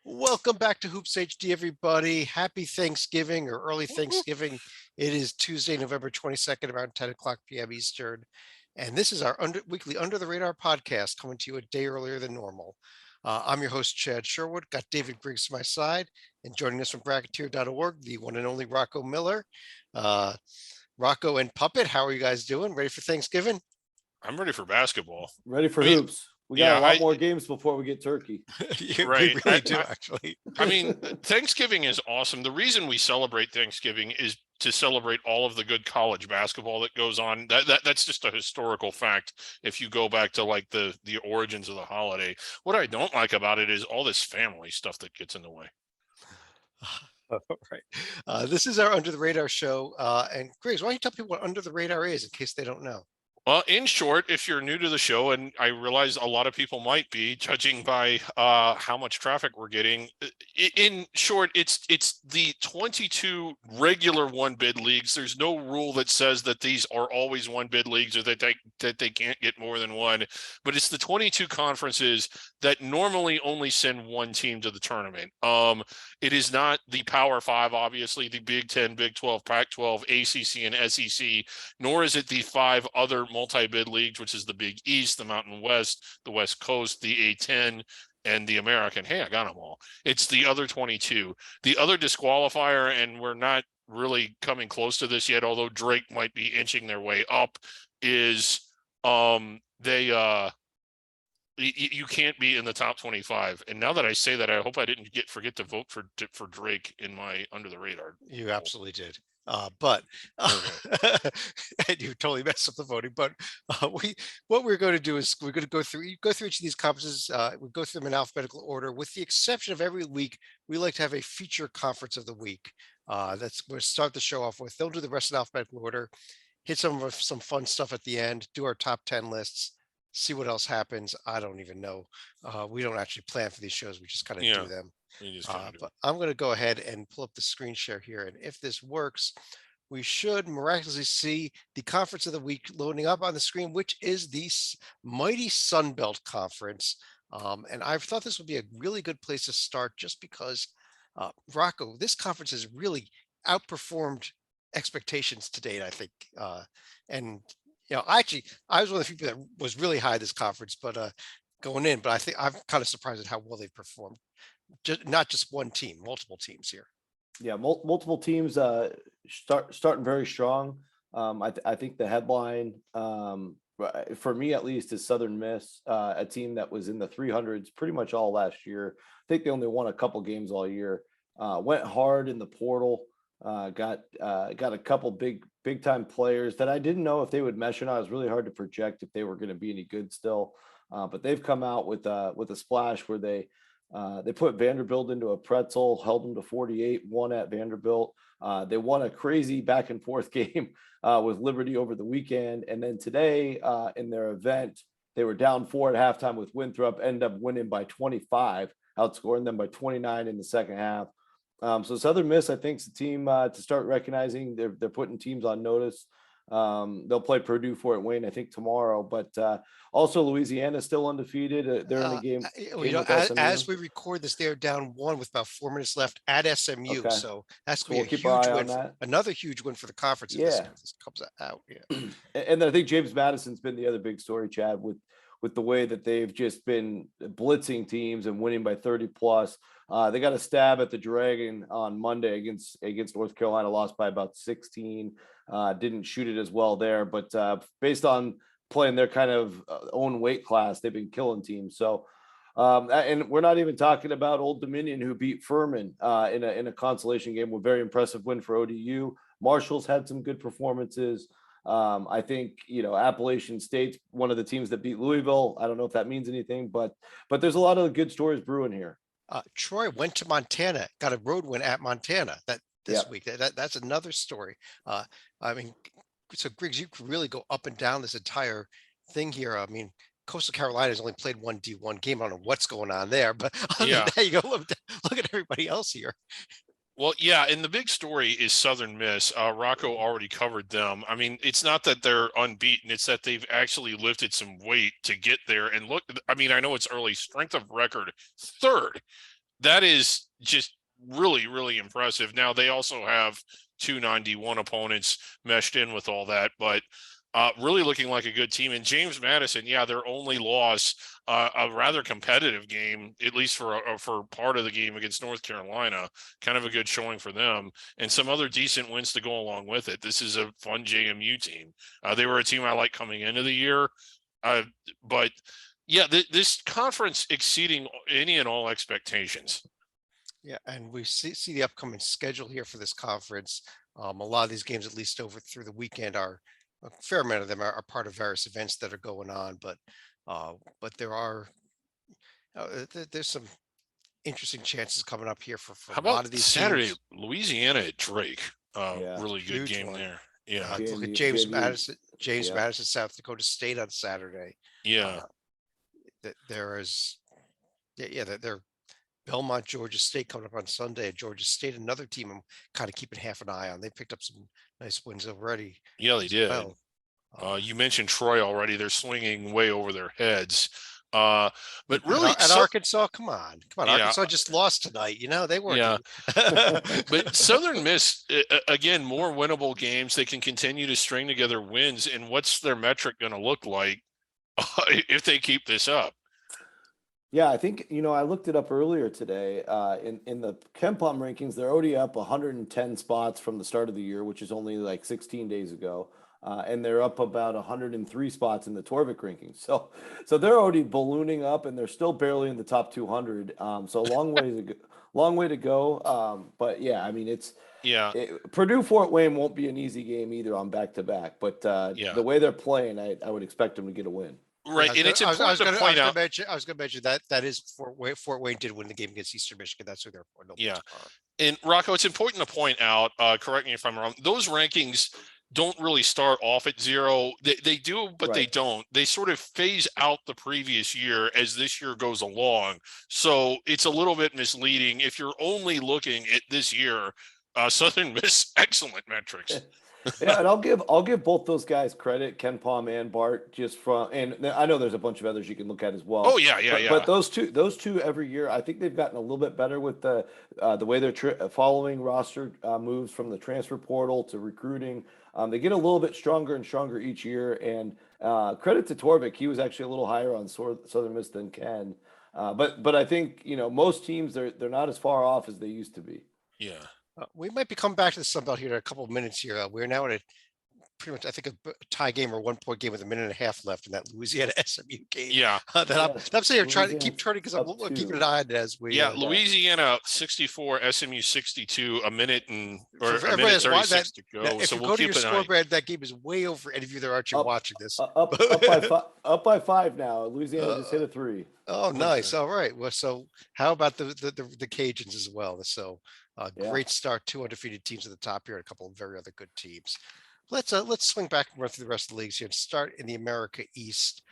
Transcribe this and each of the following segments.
Welcome back to Hoops HD, everybody. Happy Thanksgiving or early Woo-hoo. Thanksgiving. It is Tuesday, November 22nd, around 10 o'clock p.m. Eastern. And this is our weekly Under the Radar podcast coming to you a day earlier than normal. I'm your host, Chad Sherwood. Got David Griggs to my side. And joining us from Bracketeer.org, the one and only Rocco Miller. Uh, Rocco and Puppet, how are you guys doing? Ready for Thanksgiving? I'm ready for basketball. Ready for I mean, hoops. We got yeah, a lot more games before we get turkey. We right. really do, actually. I mean, Thanksgiving is awesome. The reason we celebrate Thanksgiving is to celebrate all of the good college basketball that goes on. That's just a historical fact. If you go back to like the origins of the holiday, what I don't like about it is all this family stuff that gets in the way. All right. This is our Under the Radar show. And Grace, why don't you tell people what Under the Radar is in case they don't know? Well, in short, if you're new to the show, and I realize a lot of people might be, judging by how much traffic we're getting, in short, it's the 22 regular one bid leagues. There's no rule that says that these are always one bid leagues or that they can't get more than one, but it's the 22 conferences that normally only send one team to the tournament. It is not the Power Five, obviously, the Big 10, Big 12, Pac-12, ACC, and SEC, nor is it the five other multi-bid leagues, which is the Big East, the Mountain West, the West Coast, the A10, and the American. Hey, I got them all. It's the other 22. The other disqualifier, and we're not really coming close to this yet, although Drake might be inching their way up, is you can't be in the top 25. And now that I say that, I hope I didn't forget to vote for Drake in my Under the Radar. You absolutely did. But and you totally messed up the voting. But what we're going to do is we're going to go through each of these conferences. We go through them in alphabetical order, with the exception of every week. We like to have a feature conference of the week. That's we'll start the show off with. They'll do the rest in alphabetical order, hit some fun stuff at the end, do our top 10 lists, see what else happens. I don't even know. We don't actually plan for these shows. We just kind of do them. But I'm going to go ahead and pull up the screen share here. And if this works, we should miraculously see the conference of the week loading up on the screen, which is the mighty Sunbelt Conference. And I thought this would be a really good place to start just because, Rocco, this conference has really outperformed expectations to date, I think. And, I was one of the people that was really high this conference, but going in, but I think I'm kind of surprised at how well they've performed. Not just one team, multiple teams here. Yeah, multiple teams starting very strong. I think the headline, for me at least, is Southern Miss, a team that was in the 300s pretty much all last year. I think they only won a couple games all year. Went hard in the portal. Got a couple big time players that I didn't know if they would mesh or not. It was really hard to project if they were going to be any good still. But they've come out with a splash where they put Vanderbilt into a pretzel, held them to 48, won at Vanderbilt. They won a crazy back and forth game with Liberty over the weekend. And then today in their event, they were down 4 at halftime with Winthrop, ended up winning by 25, outscoring them by 29 in the second half. So Southern Miss, I think, is a team to start recognizing. They're putting teams on notice. They'll play Purdue for it, Wayne, I think tomorrow. But also Louisiana is still undefeated. They're in the game. As we record this, they're down 1 with about 4 minutes left at SMU. Okay. So that's So going we'll to be keep a our huge eye win. on that. Another huge win for the conference if Yeah. this comes out. Yeah. And then I think James Madison's been the other big story, Chad, with the way that they've just been blitzing teams and winning by 30 plus. They got a stab at the Dragon on Monday against North Carolina, lost by about 16. Didn't shoot it as well there, but based on playing their kind of own weight class, they've been killing teams. So, and we're not even talking about Old Dominion, who beat Furman in a consolation game, with a very impressive win for ODU. Marshall's had some good performances. I think, Appalachian State's one of the teams that beat Louisville. I don't know if that means anything, but there's a lot of good stories brewing here. Troy went to Montana, got a road win at Montana this week. That's another story. I mean, so Griggs, you could really go up and down this entire thing here. I mean, Coastal Carolina's only played one D1 game. I don't know what's going on there, but other than that, you go look at everybody else here. Well, yeah, and the big story is Southern Miss. Rocco already covered them. I mean, it's not that they're unbeaten; it's that they've actually lifted some weight to get there. And look, I mean, I know it's early. Strength of record, third. that is just really, really impressive. Now they also have 291 opponents meshed in with all that, but really looking like a good team. And James Madison, yeah, their only loss, a rather competitive game, at least for part of the game against North Carolina, kind of a good showing for them, and some other decent wins to go along with it. This is a fun JMU team. They were a team I like coming into the year, but yeah, this conference exceeding any and all expectations. Yeah, and we see the upcoming schedule here for this conference. A lot of these games, at least over through the weekend, are a fair amount of them are part of various events that are going on. But there are there's some interesting chances coming up here for How a lot about of these Saturday, teams. Louisiana at Drake? Yeah. Really good Huge game one. there. Yeah, Look at JMU, James JMU, Madison, yeah. South Dakota State on Saturday. yeah. There is, they're Belmont, Georgia State coming up on Sunday. Georgia State, another team I'm kind of keeping half an eye on. They picked up some nice wins already. Yeah, they did. Well, You mentioned Troy already. They're swinging way over their heads. But and really, Arkansas, come on. Yeah. Arkansas just lost tonight. They weren't. Yeah. But Southern Miss, again, more winnable games. They can continue to string together wins. And what's their metric going to look like if they keep this up? Yeah, I think, I looked it up earlier today. In the KenPom rankings, they're already up 110 spots from the start of the year, which is only like 16 days ago. And they're up about 103 spots in the Torvik rankings. So they're already ballooning up, and they're still barely in the top 200. So a long way to go. But yeah, I mean, Yeah. Purdue Fort Wayne won't be an easy game either on back to back. But Yeah. the way they're playing, I would expect them to get a win. Right. And it's important to point out. I was going to mention that is Fort Wayne. Fort Wayne did win the game against Eastern Michigan. That's who they're for. Yeah. And Rocco, it's important to point out, correct me if I'm wrong, those rankings don't really start off at 0. They do, but Right. they don't. They sort of phase out the previous year as this year goes along. So it's a little bit misleading if you're only looking at this year. Southern Miss, excellent metrics. Yeah, and I'll give both those guys credit, KenPom and Bart, and I know there's a bunch of others you can look at as well. Oh yeah. But those two every year, I think they've gotten a little bit better with the way they're following roster moves from the transfer portal to recruiting. They get a little bit stronger and stronger each year. And credit to Torvik, he was actually a little higher on Southern Miss than Ken. But I think most teams they're not as far off as they used to be. Yeah. We might be coming back to the Sun Belt here in a couple of minutes here. We're now at pretty much, I think, a tie game or 1 point game with a minute and a half left in that Louisiana SMU game. Yeah. I'm saying I'm trying to keep turning because I'm up keeping to- an eye on it as we. Yeah, Louisiana 64, SMU 62, a minute For a minute everybody that's watching 36 to go. If So you we'll go to your keep an eye. scoreboard, that game is way over any of you that are actually Up- watching this. Up by 5 now. Louisiana just hit a 3. Oh, nice. All right. Well, so how about the Cajuns as well? So Yeah. great start, 2 undefeated teams at the top here, and a couple of very other good teams. Let's swing back and run through the rest of the leagues here and start in the America East,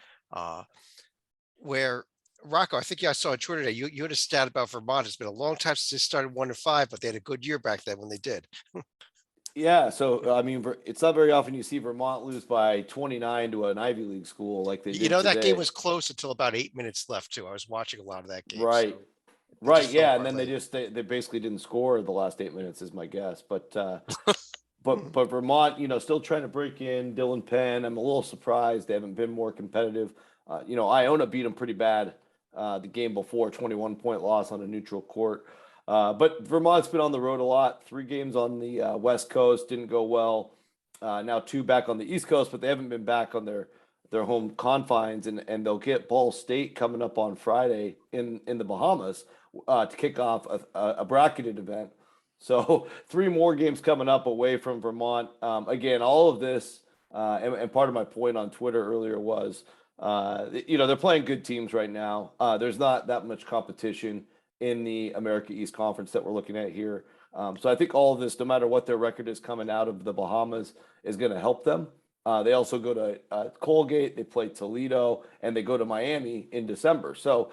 where Rocco, I think I saw on Twitter today, you had a stat about Vermont. It's been a long time since they started 1-5, but they had a good year back then when they did. Yeah, so I mean, it's not very often you see Vermont lose by 29 to an Ivy League school like they did That today. game was close until about 8 minutes left too. I was watching a lot of that game. Right. so Right, just yeah, fell and then apart they basically didn't score the last 8 minutes, is my guess. But but Vermont, still trying to break in. Dylan Penn, I'm a little surprised they haven't been more competitive. Iona beat them pretty bad the game before, 21-point loss on a neutral court. But Vermont's been on the road a lot. 3 games on the West Coast didn't go well. Now 2 back on the East Coast, but they haven't been back on their home confines, and they'll get Ball State coming up on Friday in the Bahamas to kick off a bracketed event. So 3 more games coming up away from Vermont. Again, all of this, and part of my point on Twitter earlier was, they're playing good teams right now. There's not that much competition in the America East Conference that we're looking at here. So I think all of this, no matter what their record is coming out of the Bahamas, is going to help them. They also go to Colgate, they play Toledo, and they go to Miami in December. So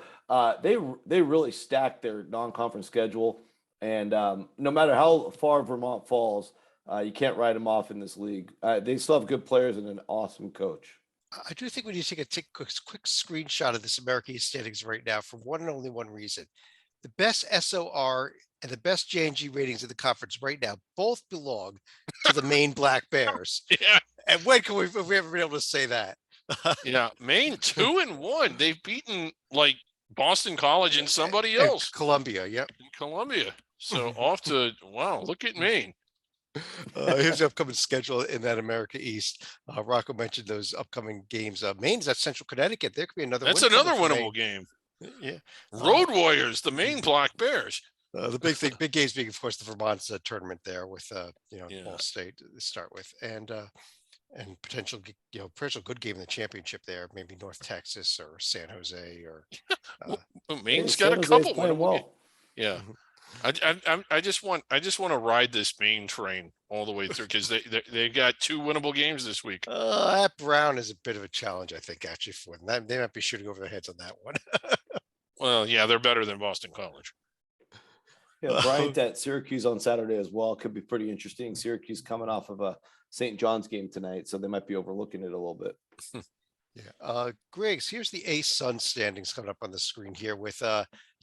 they really stack their non-conference schedule. And no matter how far Vermont falls, you can't write them off in this league. They still have good players and an awesome coach. I do think we need to take a quick screenshot of this America East standings right now for one and only one reason. the best SOR and the best JNG ratings in the conference right now both belong to the Maine Black Bears. Yeah, And when can have we ever been able to say that? yeah. Maine 2-1. They've beaten like Boston College and somebody else Columbia, yep. in Columbia. So off to wow, look at Maine. Here's the upcoming schedule in that America East. Rocco mentioned those upcoming games. Maine's at Central Connecticut. There could be another That's win coming another for winnable Maine. game. Yeah. Road Warriors, the Maine Black Bears. The big thing, big games being, of course, the Vermont tournament there with, Yeah. Ball State to start with, and potential, potential good game in the championship there, maybe North Texas or San Jose or. Well, Maine's San got a Jose's couple playing winnable games. well. Yeah. Mhm. I just want to ride this Maine train all the way through because they got 2 winnable games this week. That Brown is a bit of a challenge, I think, actually, for them. They might be shooting over their heads on that one. Well, yeah, they're better than Boston College. Yeah, Bryant at Syracuse on Saturday as well could be pretty interesting. Syracuse coming off of a St. John's game tonight, so they might be overlooking it a little bit. Yeah. Griggs, here's the Ace Sun standings coming up on the screen here with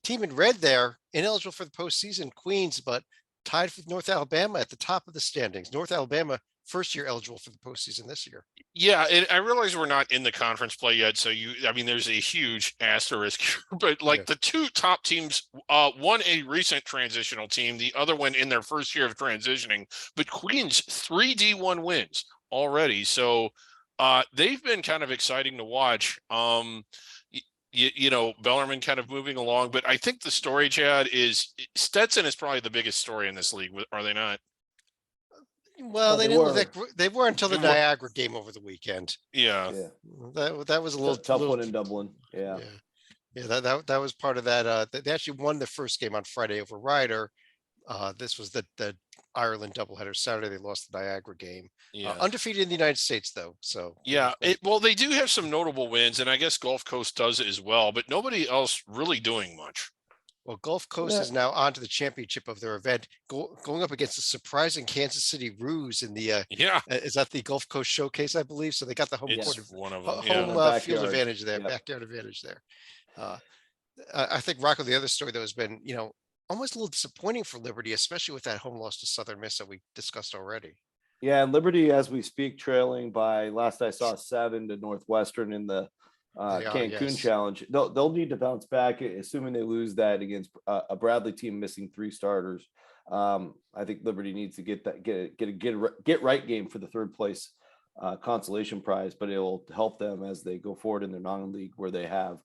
team in red there, ineligible for the postseason, Queens, but tied with North Alabama at the top of the standings. North Alabama, first year eligible for the postseason this year. Yeah, and I realize we're not in the conference play yet, so there's a huge asterisk here, but like Yeah. the 2 top teams, one a recent transitional team, the other one in their first year of transitioning, but Queens 3 D1 wins already, so they've been kind of exciting to watch. Bellarmine kind of moving along, but I think the story, Chad, is Stetson is probably the biggest story in this league. Are they not? Well, they they didn't. were. They were until the They were. Niagara game over the weekend. Yeah. Yeah, That was a little tough little, one in Dublin. Yeah. That was part of that. They actually won the first game on Friday over Ryder. This was the Ireland doubleheader. Saturday they lost the Niagara game. Yeah. Undefeated in the United States though. So yeah, well, they do have some notable wins, and I guess Gulf Coast does as well, but nobody else really doing much. Well, Gulf Coast is now on to the championship of their event, going up against the surprising Kansas City Roos in the. Yeah, Is that the Gulf Coast Showcase? I believe so. They got the home it's court, one of them. home Yeah. field Backyard. advantage there, Yep. backyard advantage there. I think Rocco, the other story that has been, almost a little disappointing for Liberty, especially with that home loss to Southern Miss that we discussed already. Yeah, and Liberty, as we speak, trailing by last I saw 7 to Northwestern in the They are, Cancun yes. Challenge. They'll need to bounce back, assuming they lose that against a Bradley team missing 3 starters. I think Liberty needs to get a right game for the 3rd place consolation prize, but it will help them as they go forward in their non-league where they have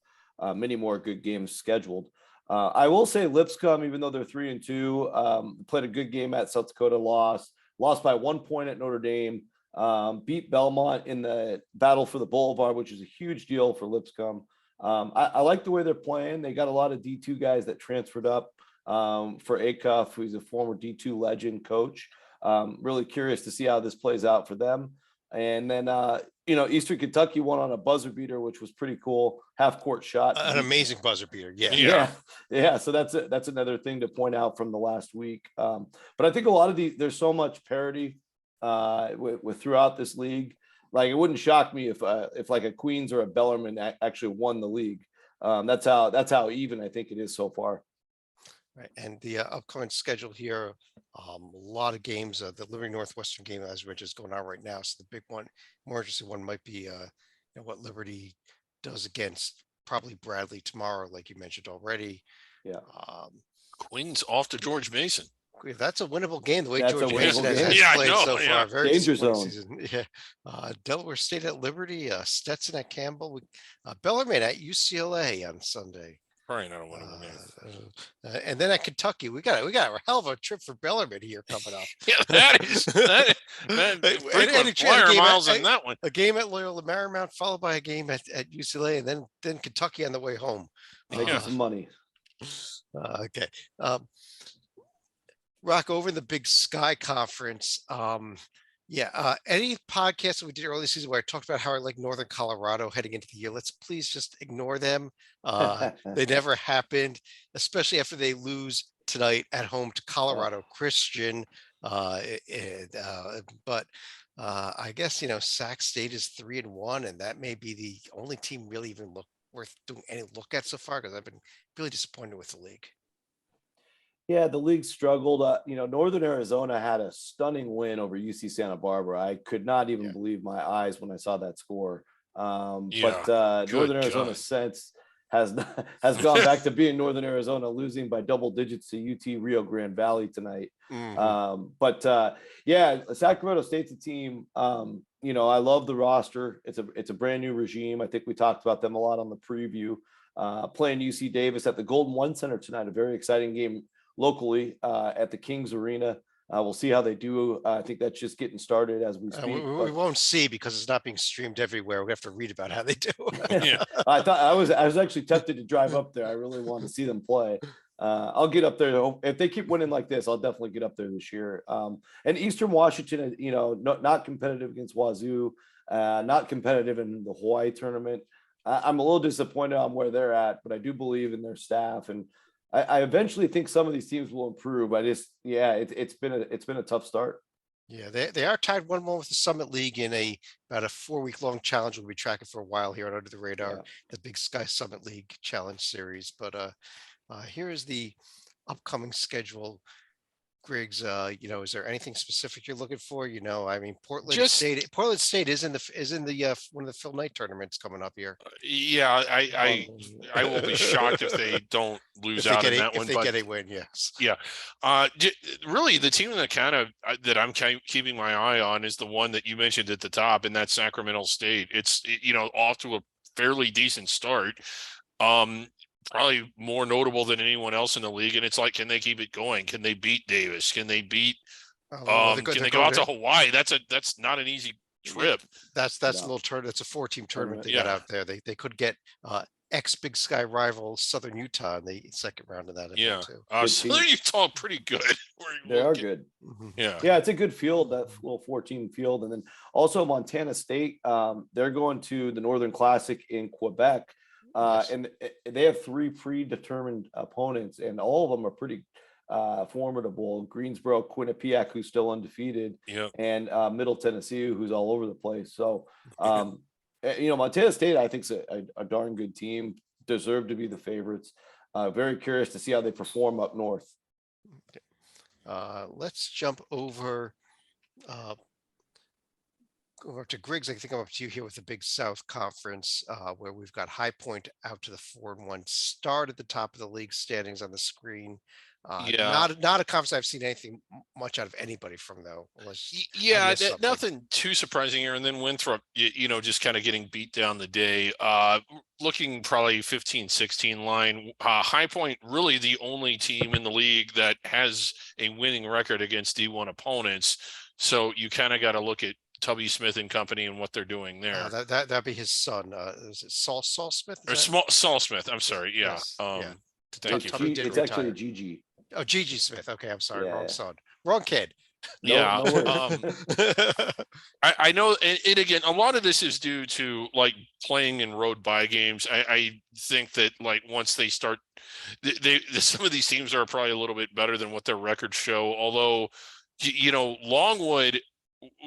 many more good games scheduled. I will say Lipscomb, even though they're 3-2, played a good game at South Dakota, lost by 1 point at Notre Dame, beat Belmont in the battle for the Boulevard, which is a huge deal for Lipscomb. I like the way they're playing. They got a lot of D2 guys that transferred up for Acuff, who's a former D2 legend coach. Really curious to see how this plays out for them. And then, Eastern Kentucky won on a buzzer beater, which was pretty cool. Half court shot. An amazing buzzer beater. Yeah. Yeah. So that's another thing to point out from the last week. But I think a lot of there's so much parity with throughout this league. Like it wouldn't shock me if like a Queens or a Bellarmine actually won the league. That's how even I think it is so far. Right. And the upcoming schedule here, a lot of games. The Liberty Northwestern game, as Rich is going on right now. So the big one, more interesting one, might be what Liberty does against probably Bradley tomorrow, like you mentioned already. Yeah. Queens off to George Mason. That's a winnable game. The way That's a George Mason winnable has game. Yeah, I played know, so yeah. far, very Danger disappointing zone. season. Yeah. Delaware State at Liberty, Stetson at Campbell, Bellarmine at UCLA on Sunday. Probably not a winnable game. And then at Kentucky, we got a hell of a trip for Bellarmine here coming up. Yeah, that is frequent flyer miles in that one. A game at Loyola Marymount, followed by a game at UCLA, and then Kentucky on the way home. Making some money. Okay. Rock, over in the Big Sky Conference. Any podcasts that we did early season where I talked about how I like Northern Colorado heading into the year, let's please just ignore them. They never happened, especially after they lose tonight at home to Colorado Christian. But I guess, Sac State is 3-1, and that may be the only team really even worth doing any look at so far, because I've been really disappointed with the league. Yeah, the league struggled. Northern Arizona had a stunning win over UC Santa Barbara. I could not even Yeah. believe my eyes when I saw that score. Yeah, Northern good Arizona God. since has gone back to being Northern Arizona, losing by double digits to UT Rio Grande Valley tonight. Mhm. Yeah, Sacramento State's a team. I love the roster. It's a brand new regime. I think we talked about them a lot on the preview. Playing UC Davis at the Golden One Center tonight, a very exciting game locally at the Kings Arena. We'll see how they do. I think that's just getting started as we We, speak. we But won't see because it's not being streamed everywhere. We have to read about how they do. Yeah. I was actually tempted to drive up there. I really want to see them play. I'll get up there if they keep winning like this. I'll definitely get up there this year. And Eastern Washington, not competitive against Wazoo, not competitive in the Hawaii tournament. I'm a little disappointed on where they're at, but I do believe in their staff, and I eventually think some of these teams will improve. It's been a tough start. Yeah, they are tied 1-1 with the Summit League in about a 4-week long challenge. We'll be tracking for a while here on Under the Radar, Yeah. the Big Sky Summit League Challenge Series. But here is the upcoming schedule. Griggs, is there anything specific you're looking for? I mean, Portland Just State is in the one of the Phil Knight tournaments coming up here. yeah, I will be shocked if they don't lose out in that If one. they But get a win, yes. yeah, really, the team that I'm keeping my eye on is the one that you mentioned at the top, and that's Sacramento State. It's off to a fairly decent start. Probably more notable than anyone else in the league, and it's like, can they keep it going? Can they beat Davis? Can they beat? Can they go out to Hawaii? That's not an easy trip. That's a little turn. It's a 4-team tournament they got out there. They could get ex Big Sky rival Southern Utah in the second round of that event too. Southern Utah pretty good. They are good. Mhm. Yeah, It's a good field, that little 14 field. And then also Montana State, they're going to the Northern Classic in Quebec. Yes. And they have 3 predetermined opponents, and all of them are pretty formidable. Greensboro, Quinnipiac, who's still undefeated, and Middle Tennessee, who's all over the place. So, Montana State, I think, is a darn good team, deserve to be the favorites. Very curious to see how they perform up north. Let's jump over to Griggs. I think I'm up to you here with the Big South Conference, where we've got High Point out to the 4-1 start at the top of the league standings on the screen. Not a conference I've seen anything much out of anybody from, though. Nothing too surprising here. And then Winthrop, just kind of getting beat down the day. Looking probably 15-16 line. High Point, really the only team in the league that has a winning record against D1 opponents. So you kind of got to look at Tubby Smith and company and what they're doing there. That'd be his son. Is it Saul Smith? Saul Smith. I'm sorry. Yeah. Yes. Thank you. It's actually Gigi. Oh, Gigi Smith. Okay, I'm sorry. Yeah. Wrong son. Wrong kid. No I know, and again, a lot of this is due to like playing in road bye games. I think that like once they start, some of these teams are probably a little bit better than what their records show. Although, Longwood,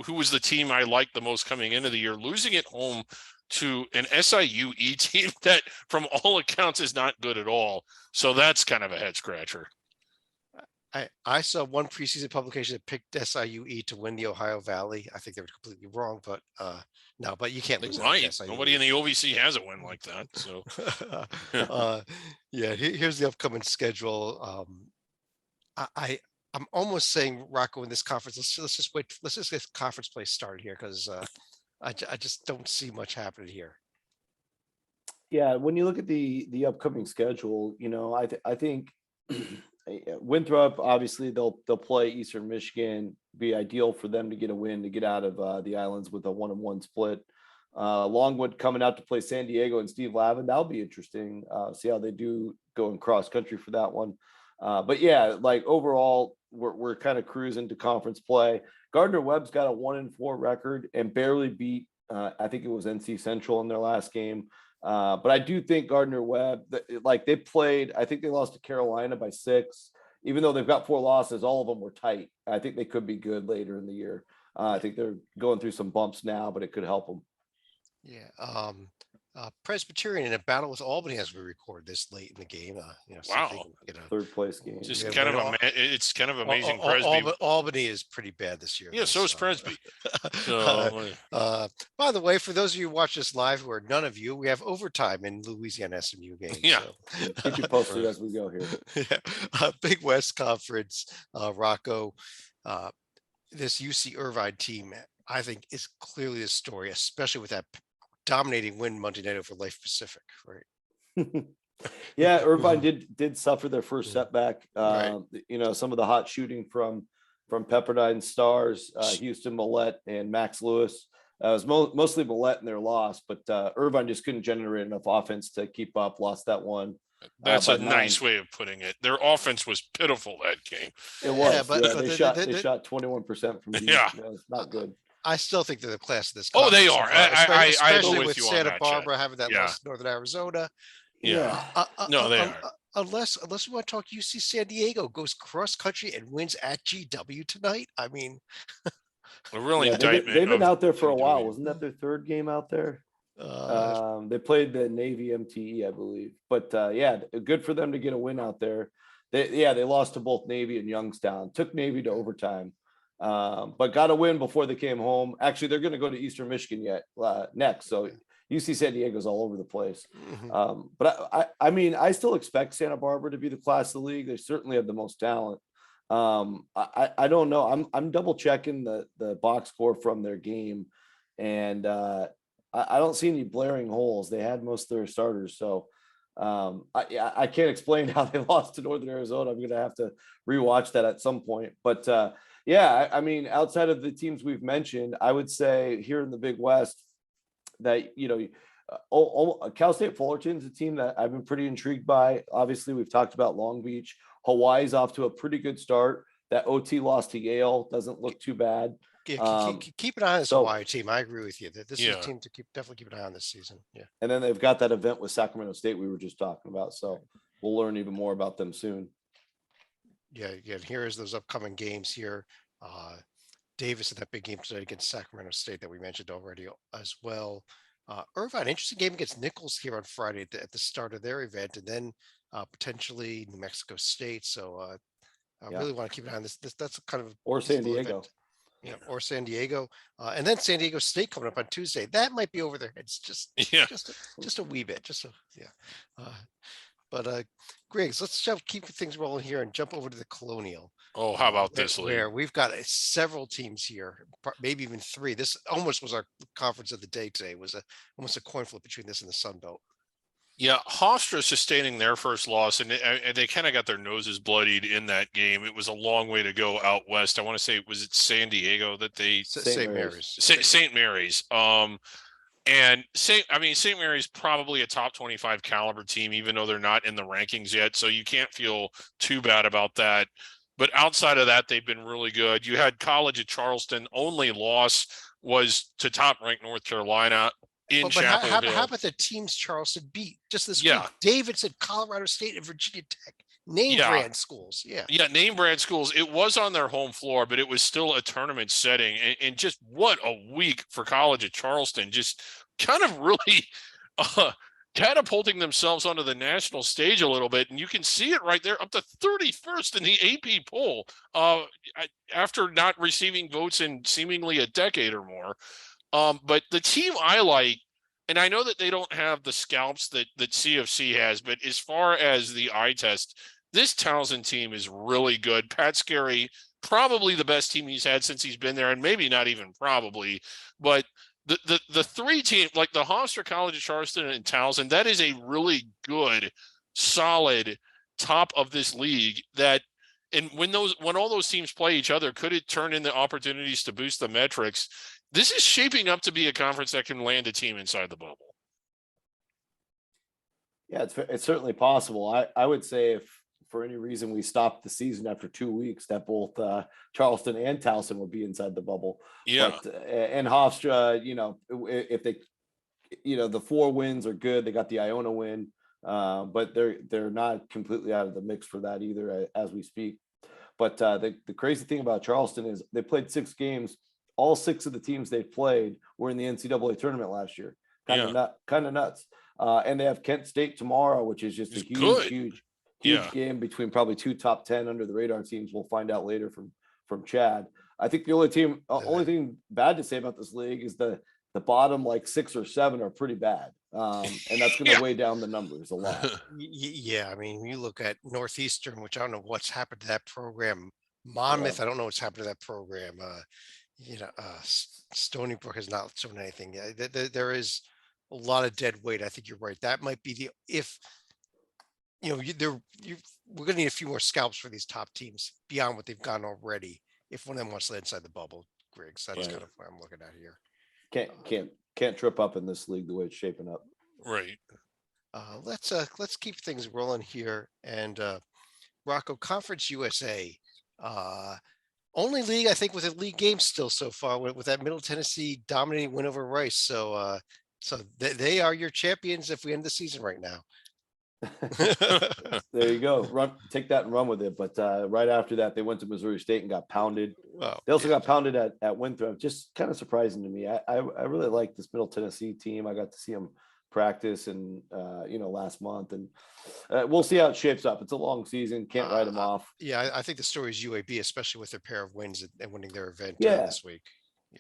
who was the team I liked the most coming into the year, losing at home to an SIUE team that from all accounts is not good at all. So that's kind of a head scratcher. I saw one preseason publication that picked SIUE to win the Ohio Valley. I think they were completely wrong, but no, but you can't lose. Right. Nobody in the OVC has a win like that. So here's the upcoming schedule. I'm almost saying, Rocco, in this conference, let's just wait. Let's just get conference play started here, because I just don't see much happening here. Yeah, when you look at the upcoming schedule, I think Winthrop, obviously they'll play Eastern Michigan. Be ideal for them to get a win to get out of the islands with a 1-1 split. Longwood coming out to play San Diego and Steve Lavin. That'll be interesting. See how they do go in cross country for that one. But yeah, like overall, we're kind of cruising to conference play. Gardner-Webb's got a 1-4 record and barely beat, I think it was NC Central in their last game. But I do think Gardner-Webb, they played, I think they lost to Carolina by 6. Even though they've got 4 losses, all of them were tight. I think they could be good later in the year. I think they're going through some bumps now, but it could help them. Yeah. Presbyterian in a battle with Albany as we record this late in the game. See if they Wow. can get a. Third place game. Just Yeah, kind but of it's kind of amazing. Presby. Albany is pretty bad this year. Yeah, though, so is Presby. So by the way, for those of you who watch this live, who are none of you, we have overtime in Louisiana SMU games. Yeah. So. Keep you posted as we go here. Yeah. Big West Conference, Rocco. This UC Irvine team, I think, is clearly a story, especially with that dominating win Monday night over Life Pacific, right? Yeah, Irvine did suffer their first Yeah. setback. Right. Some of the hot shooting from Pepperdine Stars, Houston Millette and Max Lewis. It was mostly Millette in their loss, but Irvine just couldn't generate enough offense to keep up. Lost that one. that's a by 9. nice way of putting it. Their offense was pitiful that game. It was. but They shot 21% from deep. Yeah. It's not good. I still think they're the class of this. Oh, they conference so are. far, I especially go with with you on Santa that, Chad. Barbara having that Yeah. loss to Northern Arizona. Yeah. No, they are. Unless we want to talk UC San Diego goes cross country and wins at GW tonight. I mean, A real Yeah, indictment. they've been of out there for a while. GW. Wasn't that their third game out there? uh, They played the Navy MTE, I believe. But yeah, good for them to get a win out there. They lost to both Navy and Youngstown. Took Navy to overtime, but got a win before they came home. Actually, they're going to go to Eastern Michigan next. So UC San Diego's all over the place. mhm. But I mean, I still expect Santa Barbara to be the class of the league. They certainly have the most talent. I don't know. I'm double checking the box score from their game, and I don't see any blaring holes. They had most of their starters, so I can't explain how they lost to Northern Arizona. I'm gonna have to rewatch that at some point. But yeah, I mean, outside of the teams we've mentioned, I would say here in the Big West that Cal State Fullerton's a team that I've been pretty intrigued by. Obviously, we've talked about Long Beach. Hawaii's off to a pretty good start. That OT loss to Yale doesn't look too bad. Yeah, keep an eye on this so- Hawaii team. I agree with you that this is Yeah. a team to definitely keep an eye on this season. Yeah. And then they've got that event with Sacramento State we were just talking about. So we'll learn even more about them soon. Yeah. Here's those upcoming games here. Davis in that big game tonight against Sacramento State that we mentioned already as well. Irvine, interesting game against Nichols here on Friday at the start of their event, and then potentially New Mexico State. So I Yeah. really want to keep an eye on this. That's kind of Or San little Diego. event. Or San Diego, and then San Diego State coming up on Tuesday. That might be over their heads Yeah. just a wee bit, But Griggs, let's keep things rolling here and jump over to the Colonial. Oh, how about this league? Where we've got several teams here, maybe even 3. This almost was our conference of the day today. It was almost a coin flip between this and the Sun Belt. Yeah, Hofstra sustaining their first loss, and they kind of got their noses bloodied in that game. It was a long way to go out west. I want to say, was it San Diego that they St. Mary's. St. Mary's. And St. Mary's probably a top 25 caliber team, even though they're not in the rankings yet. So you can't feel too bad about that. But outside of that, they've been really good. You had College of Charleston. Only loss was to top ranked North Carolina in Chapel Hill. How about the teams Charleston beat just this Yeah. week? Davidson, Colorado State, and Virginia Tech. Name brand schools. Yeah. Yeah, name brand schools. It was on their home floor, but it was still a tournament setting. And just what a week for College of Charleston. Just kind of really catapulting themselves onto the national stage a little bit. And you can see it right there, up to 31st in the AP poll after not receiving votes in seemingly a decade or more. But the team I like, and I know that they don't have the scalps that CFC has, but as far as the eye test, this Townsend team is really good. Pat Scarry, probably the best team he's had since he's been there, and maybe not even probably, but the 3 teams, like the Hofstra, College of Charleston, and Townsend, that is a really good, solid top of this league that, and when all those teams play each other, could it turn into opportunities to boost the metrics? This is shaping up to be a conference that can land a team inside the bubble. Yeah, it's certainly possible. I would say if for any reason we stopped the season after 2 weeks, that both Charleston and Towson would be inside the bubble. Yeah. But, and Hofstra, if they, the 4 wins are good. They got the Iona win, but they're not completely out of the mix for that either as we speak. But the crazy thing about Charleston is they played 6 games. All 6 of the teams they played were in the NCAA tournament last year. Yeah. Kind of nuts. And they have Kent State tomorrow, which is just a It's huge, good. huge, Yeah. huge game between probably two top 10 under the radar teams. We'll find out later from Chad. I think the only thing bad to say about this league is the bottom like 6 or 7 are pretty bad. And that's going to Yeah. weigh down the numbers a lot. Yeah, I mean, you look at Northeastern, which I don't know what's happened to that program. Monmouth, I don't know what's happened to that program. Stony Brook has not shown anything. Yeah, there is a lot of dead weight. I think you're right. That might be if we're going to need a few more scalps for these top teams beyond what they've gotten already. If one of them wants to inside the bubble, Griggs, that's kind of what I'm looking at here. Can't trip up in this league the way it's shaping up. Right. Let's keep things rolling here. And Rocco, Conference USA, only league I think with a league game still so far with that Middle Tennessee dominating win over Rice. So they are your champions if we end the season right now. There you go. Take that and run with it. But right after that, they went to Missouri State and got pounded. They also got pounded at Winthrop. Just kind of surprising to me. I really like this Middle Tennessee team. I got to see them practice and last month, and we'll see how it shapes up. It's a long season. Can't write them off. Yeah, I think the story is UAB, especially with their pair of wins and winning their event this week.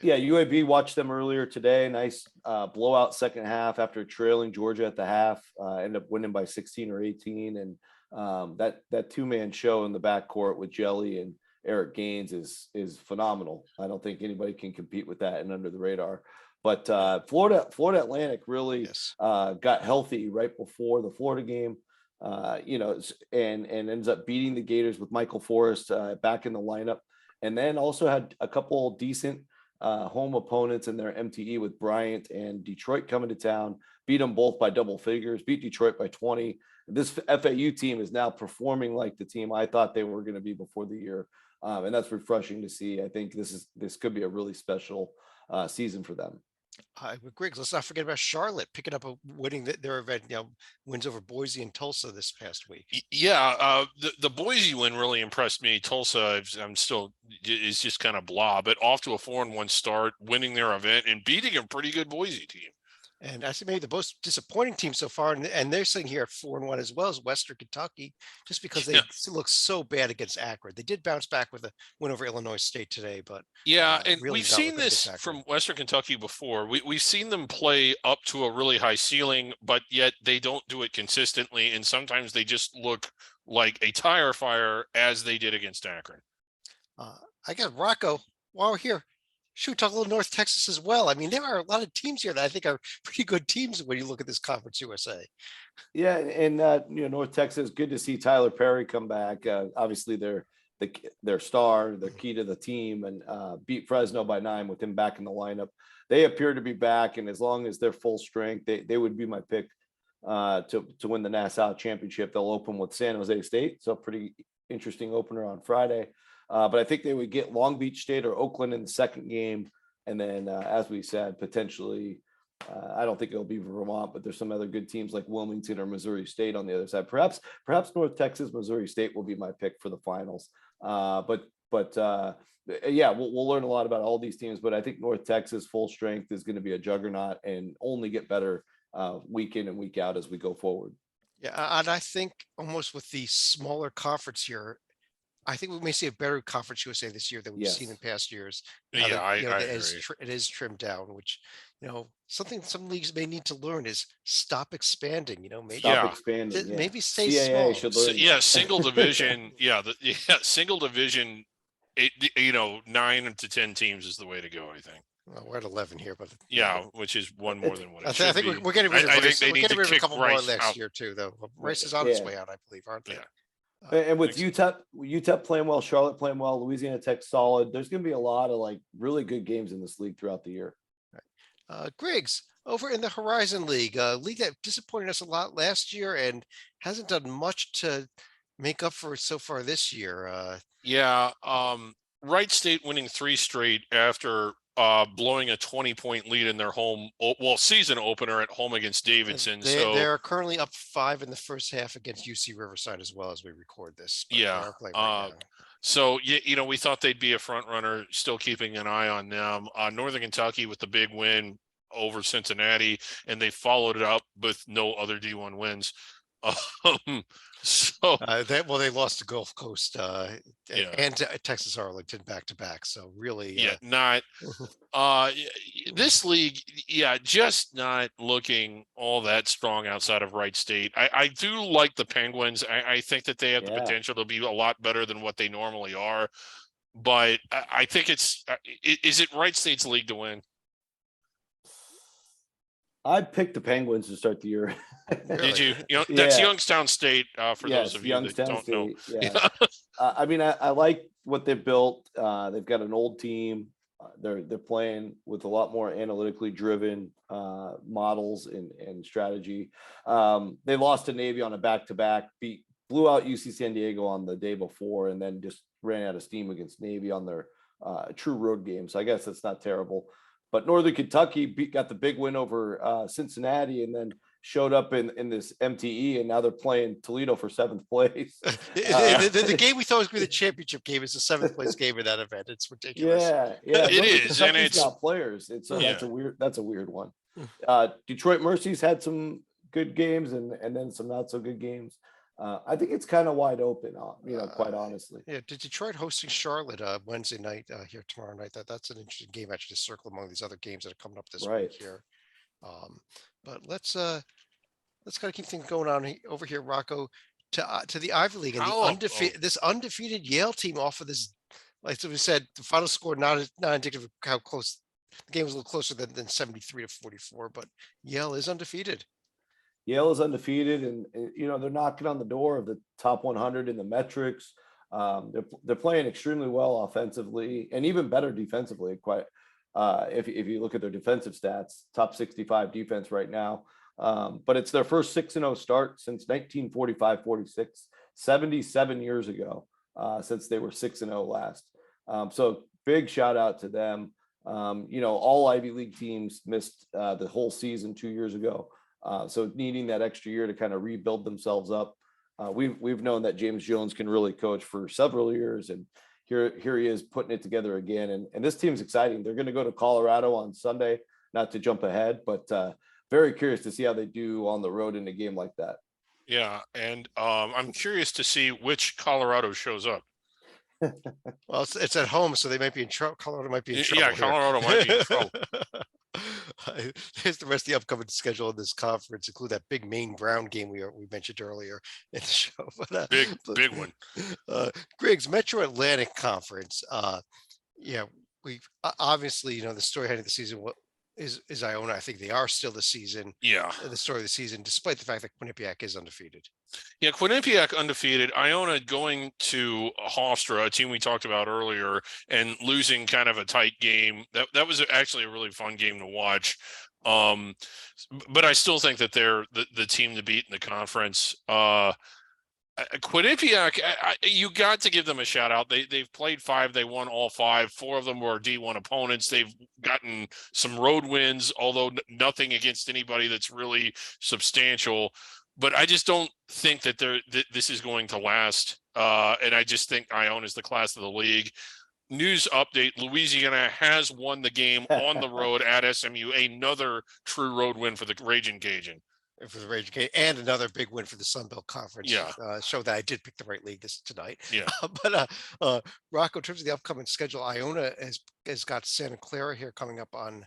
Yeah, UAB watched them earlier today. Nice blowout second half after trailing Georgia at the half. Ended up winning by 16 or 18. And that two-man show in the backcourt with Jelly and Eric Gaines is phenomenal. I don't think anybody can compete with that and under the radar. But Florida Atlantic really got healthy right before the Florida game. And ends up beating the Gators with Michael Forrest back in the lineup. And then also had a couple decent home opponents in their MTE with Bryant and Detroit coming to town, beat them both by double figures, beat Detroit by 20. This FAU team is now performing like the team I thought they were going to be before the year. And that's refreshing to see. I think this could be a really special season for them. With Griggs, let's not forget about Charlotte picking up winning their event, wins over Boise and Tulsa this past week. Yeah, the Boise win really impressed me. Tulsa, is just kind of blah, but off to a 4-1 start, winning their event and beating a pretty good Boise team. And I see maybe the most disappointing team so far, and they're sitting here at 4-1 as well as Western Kentucky, just because they look so bad against Akron. They did bounce back with a win over Illinois State today, but and really we've seen this from Western Kentucky before. We've seen them play up to a really high ceiling, but yet they don't do it consistently, and sometimes they just look like a tire fire, as they did against Akron. I got Rocco while we're here. Shoot, talk a little North Texas as well. I mean, there are a lot of teams here that I think are pretty good teams when you look at this Conference USA. Yeah, and North Texas, good to see Tyler Perry come back. Obviously, their star, their key to the team, and beat Fresno by 9 with him back in the lineup. They appear to be back, and as long as they're full strength, they would be my pick to win the Nassau Championship. They'll open with San Jose State, so pretty interesting opener on Friday. But I think they would get Long Beach State or Oakland in the second game. And then, as we said, potentially, I don't think it'll be Vermont, but there's some other good teams like Wilmington or Missouri State on the other side. Perhaps North Texas, Missouri State will be my pick for the finals. We'll learn a lot about all these teams, but I think North Texas full strength is going to be a juggernaut and only get better week in and week out as we go forward. Yeah, and I think almost with the smaller conference here, I think we may see a better Conference USA this year than we've seen in past years. I agree. It is trimmed down, which something some leagues may need to learn is stop expanding. Expanding. Maybe stay CAA small. should learn single division. Single division. 9 to 10 teams is the way to go. I think. Well, we're at 11 here, but which is one more than what I think we're getting rid of. I think they we're need getting to rid of a kick couple more Rice next out. year too, though. Rice is on its way out, I believe, aren't they? Yeah. And with UTEP playing well, Charlotte playing well, Louisiana Tech solid. There's going to be a lot of really good games in this league throughout the year. Griggs, over in the Horizon League, a league that disappointed us a lot last year and hasn't done much to make up for it so far this year. Wright State winning 3 straight after blowing a 20-point lead in their season opener at home against Davidson. They're currently up 5 in the first half against UC Riverside as well as we record this. So we thought they'd be a front runner, still keeping an eye on them. Northern Kentucky with the big win, over Cincinnati, and they followed it up with no other D1 wins. So they lost to Gulf Coast Yeah. and to Texas Arlington back to back. So really, yeah, not this league, just not looking all that strong outside of Wright State. I do like the Penguins. I think that they have the potential to be a lot better than what they normally are. But I think is it Wright State's league to win? I picked the Penguins to start the year. Did you? That's Youngstown State. For those of you Youngstown that don't know. Yeah. I mean, I like what they've built. They've got an old team. They're playing with a lot more analytically driven models and strategy. They lost to Navy on a back-to-back, blew out UC San Diego on the day before, and then just ran out of steam against Navy on their true road game. So I guess that's not terrible. But Northern Kentucky got the big win over Cincinnati, and then showed up in this MTE, and now they're playing Toledo for 7th place. The game we thought was going to be the championship game is the 7th place game in that event. It's ridiculous. Yeah, it is, and it's got players. That's a weird one. Detroit Mercy's had some good games and then some not so good games. I think it's kind of wide open, quite honestly. Yeah, Detroit hosting Charlotte Wednesday night here tomorrow night. That's an interesting game actually to circle among these other games that are coming up this week here. But let's kind of keep things going on over here, Rocco, to the Ivy League and this undefeated Yale team off of this. Like we said, the final score not indicative of how close the game was. A little closer than 73-44, but Yale is undefeated. Yale is undefeated, and they're knocking on the door of the top 100 in the metrics. They're playing extremely well offensively and even better defensively. Quite, if you look at their defensive stats, top 65 defense right now. But it's their first 6-0 start since 1945-46, 77 years ago, since they were 6-0 last. So big shout out to them. All Ivy League teams missed the whole season 2 years ago. So needing that extra year to kind of rebuild themselves up. We've known that James Jones can really coach for several years, and here he is putting it together again. And this team's exciting. They're going to go to Colorado on Sunday, not to jump ahead, but very curious to see how they do on the road in a game like that. Yeah, and I'm curious to see which Colorado shows up. Well, it's at home, so they might be in trouble. Colorado might be in trouble. Yeah, Colorado might be in trouble. Here's the rest of the upcoming schedule of this conference, include that big Maine Brown game we mentioned earlier in the show. But, big one. Griggs, Metro Atlantic Conference. We obviously, the story heading the season is Iona. I think they are still the season. Yeah, the story of the season, despite the fact that Quinnipiac is undefeated. Yeah, Quinnipiac undefeated. Iona going to Hofstra, a team we talked about earlier, and losing kind of a tight game. That was actually a really fun game to watch. But I still think that they're the team to beat in the conference. Quinnipiac, you got to give them a shout out. They've played 5. They won all 5. 4 of them were D1 opponents. They've gotten some road wins, although nothing against anybody that's really substantial. But I just don't think that this is going to last. And I just think Iona is the class of the league. News update: Louisiana has won the game on the road at SMU. Another true road win for the Raging Cajun. And another big win for the Sun Belt Conference. Yeah, show that I did pick the right league tonight. Yeah, but Rocco, in terms of the upcoming schedule, Iona has got Santa Clara here coming up on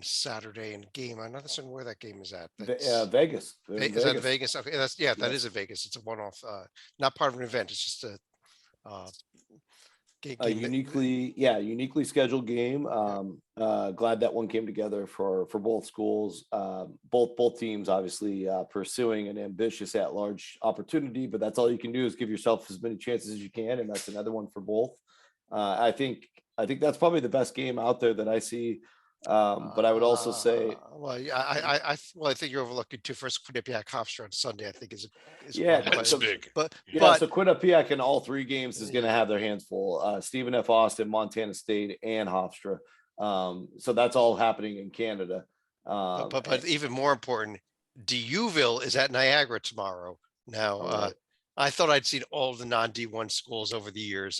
Saturday in game. I'm not certain where that game is at. Vegas. Is that Vegas? Okay, that is in Vegas. It's a one-off, not part of an event. It's just a uniquely scheduled game. Glad that one came together for both schools. Both teams obviously pursuing an ambitious at-large opportunity, but that's all you can do is give yourself as many chances as you can, and that's another one for both. I think that's probably the best game out there that I see. But I would also say, I think you're overlooking too. First, Quinnipiac Hofstra on Sunday, I think is that's big. But so Quinnipiac in all 3 games is going to have their hands full. Stephen F. Austin, Montana State, and Hofstra. So that's all happening in Canada. But even more important, DUville is at Niagara tomorrow. Now, I thought I'd seen all the non-D1 schools over the years.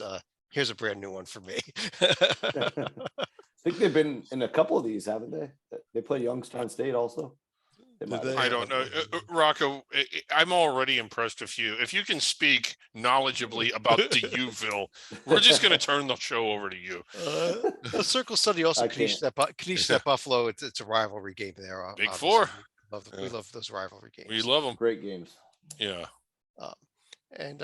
Here's a brand new one for me. think they've been in a couple of these, haven't they? They play Youngstown State also. They Did might they? have. I don't know. Rocco, I'm already impressed with you. If you can speak knowledgeably about the Uville, we're just going to turn the show over to you. The Circle Sunday also I can't. Canisius at Buffalo. It's a rivalry game there. Big obviously. Four. We Yeah. love those rivalry games. We love them. Great games. Yeah. And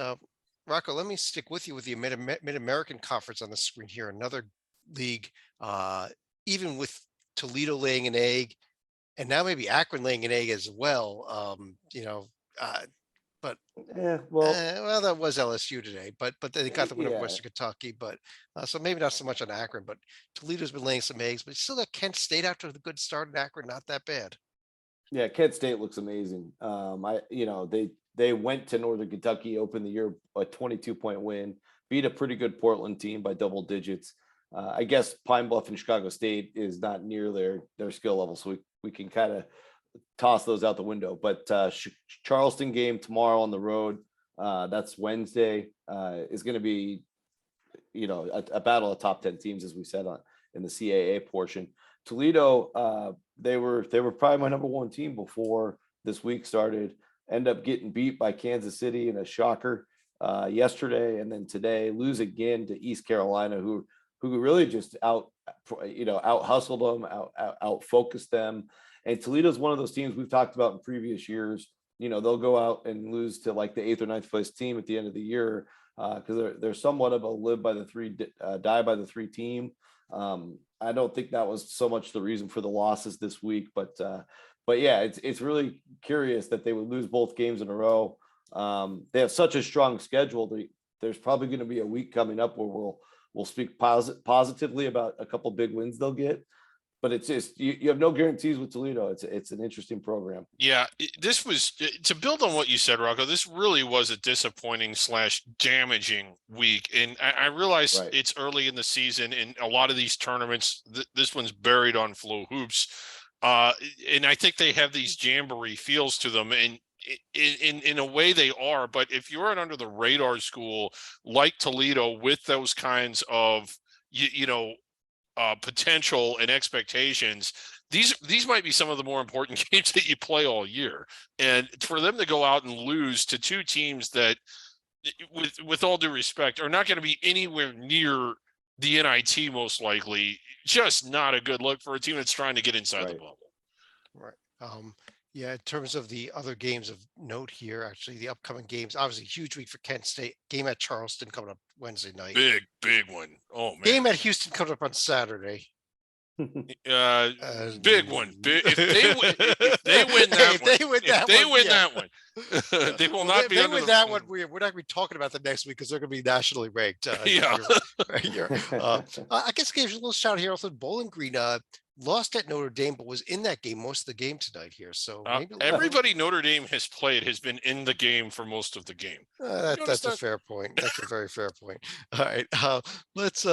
Rocco, let me stick with you with the Mid-American Conference on the screen here. Another league, even with Toledo laying an egg, and now maybe Akron laying an egg as well. Yeah, well, Well, that was LSU today, but they got the win over yeah. Western Kentucky. But so maybe not so much on Akron, but Toledo's been laying some eggs. But you still got Kent State after the good start in Akron. Not that bad. yeah, Kent State looks amazing. They went to Northern Kentucky, opened the year a 22-point win, beat a pretty good Portland team by double digits. I guess Pine Bluff and Chicago State is not near their skill level, so we can kind of toss those out the window. But Charleston game tomorrow on the road, that's Wednesday, is going to be, a battle of top 10 teams, as we said in the CAA portion. Toledo, they were probably my number one team before this week started. End up getting beat by Kansas City in a shocker yesterday, and then today lose again to East Carolina, who really just out hustled them, out focused them. And Toledo's one of those teams we've talked about in previous years. They'll go out and lose to like the 8th or 9th place team at the end of the year because they're somewhat of a live by the three, die by the three team. I don't think that was so much the reason for the losses this week, but yeah, it's really curious that they would lose both games in a row. They have such a strong schedule. There's probably going to be a week coming up where we'll speak positively about a couple big wins they'll get. But it's just you have no guarantees with Toledo. It's an interesting program. Yeah, this was to build on what you said, Rocco. This really was a disappointing / damaging week, and I realize Right. it's early in the season, and a lot of these tournaments, this one's buried on Flow Hoops, and I think they have these jamboree feels to them, and in a way they are. But if you're an under the radar school like Toledo with those kinds of potential and expectations, these might be some of the more important games that you play all year, and for them to go out and lose to two teams that, with all due respect, are not going to be anywhere near the NIT, most likely, just not a good look for a team that's trying to get inside the bubble. Right. Yeah, in terms of the other games of note here, actually, the upcoming games, obviously huge week for Kent State. Game at Charleston coming up Wednesday night. Big one. Oh man. Game at Houston coming up on Saturday. Big one. If they win that one, they will not be under win that one. We're not going to be talking about them next week because they're going to be nationally ranked. Yeah. I guess I gave you a little shout here. Also, Bowling Green lost at Notre Dame, but was in that game most of the game tonight here. So maybe everybody Notre Dame has played has been in the game for most of the game. That's a fair point. That's a very fair point. All right, let's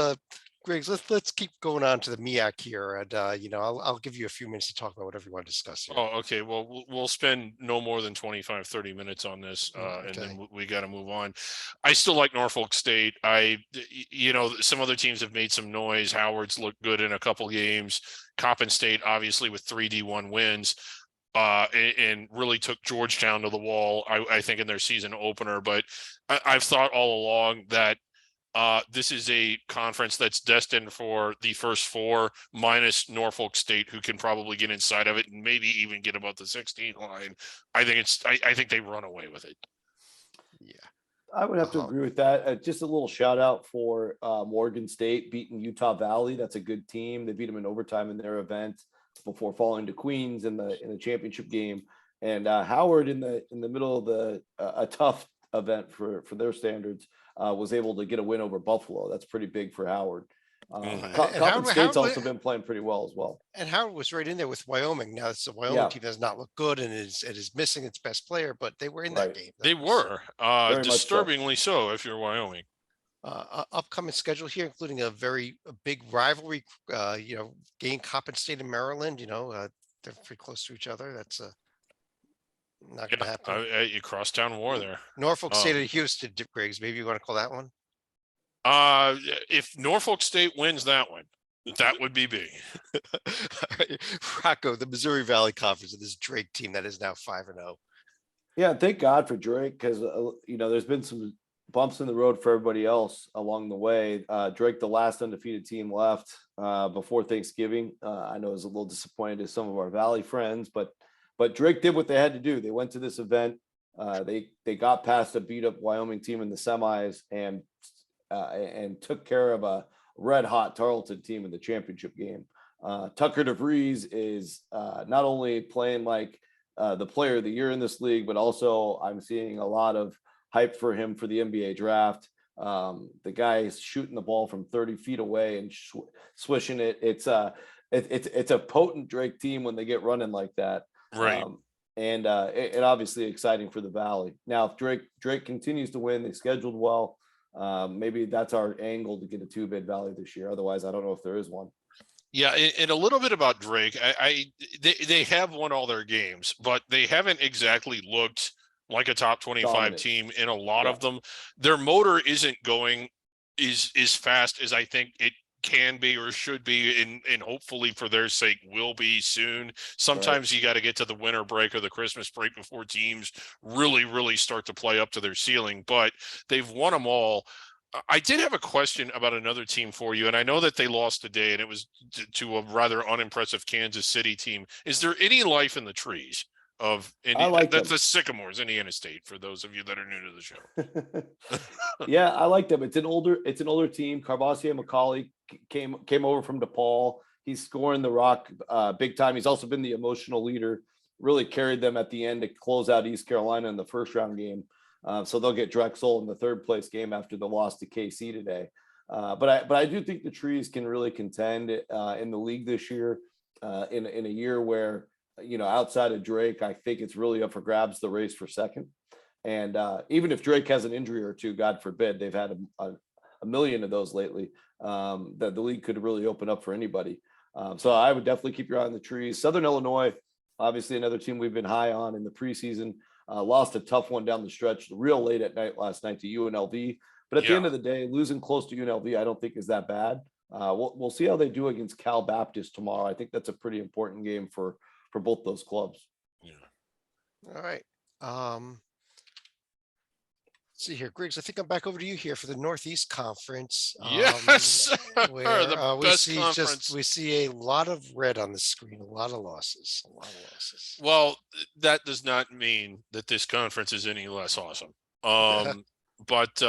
Griggs, let's keep going on to the MEAC here, and I'll give you a few minutes to talk about whatever you want to discuss here. Oh, okay. Well, we'll spend no more than 25-30 minutes on this, and then we got to move on. I still like Norfolk State. Some other teams have made some noise. Howard's looked good in a couple games. Coppin State, obviously, with 3 D1 wins, and really took Georgetown to the wall, I think, in their season opener. But I've thought all along that this is a conference that's destined for the first 4 minus Norfolk State, who can probably get inside of it and maybe even get above the 16 line. I think they run away with it. Yeah, I would have to agree with that. Just a little shout out for Morgan State beating Utah Valley. That's a good team. They beat them in overtime in their event before falling to Queens in the championship game. And Howard in the middle of a tough event for their standards was able to get a win over Buffalo. That's pretty big for Howard. Coppin State's also been playing pretty well as well. And Howard was right in there with Wyoming. Now it's the Wyoming team does not look good and is missing its best player, but they were in that game. They were disturbingly so if you're Wyoming. Upcoming schedule here, including a big rivalry, game Coppin State and Maryland. They're pretty close to each other. That's not going to happen. You crosstown war there. Norfolk State and Houston, Griggs. Maybe you want to call that one. If Norfolk State wins that one, That would be big. Rocco, the Missouri Valley Conference, of this Drake team that is now 5-0. Yeah, thank God for Drake because there's been some bumps in the road for everybody else along the way. Drake, the last undefeated team left before Thanksgiving. I know it was a little disappointed to some of our Valley friends, but Drake did what they had to do. They went to this event. They got past a beat up Wyoming team in the semis and took care of a red hot Tarleton team in the championship game. Tucker DeVries is not only playing like the player of the year in this league, but also I'm seeing a lot of hype for him for the NBA draft. The guy is shooting the ball from 30 feet away and swishing it. It's a potent Drake team when they get running like that. Right. And obviously exciting for the Valley. Now, if Drake continues to win, they scheduled well. Maybe that's our angle to get a 2-bid Valley this year. Otherwise, I don't know if there is one. Yeah, and a little bit about Drake. They have won all their games, but they haven't exactly looked like a top 25 Dominant team in a lot of them. Their motor isn't going as fast as I think it can be or should be, and hopefully for their sake will be soon. Sometimes you got to get to the winter break or the Christmas break before teams really start to play up to their ceiling, but they've won them all. I did have a question about another team for you, and I know that they lost today, and it was to a rather unimpressive Kansas City team. Is there any life in the trees of that's the Sycamores, Indiana State, for those of you that are new to the show? Yeah, I like them. It's an older team. Carvassier McCauley came over from DePaul. He's scoring the rock big time. He's also been the emotional leader, really carried them at the end to close out East Carolina in the first round game. So they'll get Drexel in the third place game after the loss to KC today. But I do think the Trees can really contend in the league this year, in a year where, outside of Drake, I think it's really up for grabs, the race for second. And even if Drake has an injury or two, God forbid, they've had a million of those lately, that the league could really open up for anybody. So I would definitely keep your eye on the Trees. Southern Illinois, obviously another team we've been high on in the preseason. Lost a tough one down the stretch real late at night last night to UNLV. But at the end of the day, losing close to UNLV, I don't think is that bad. We'll see how they do against Cal Baptist tomorrow. I think that's a pretty important game for both those clubs. Yeah. All right. Let's see here, Griggs. I think I'm back over to you here for the Northeast Conference. Yes, where the we best see conference. we see a lot of red on the screen, a lot of losses. Well, that does not mean that this conference is any less awesome. But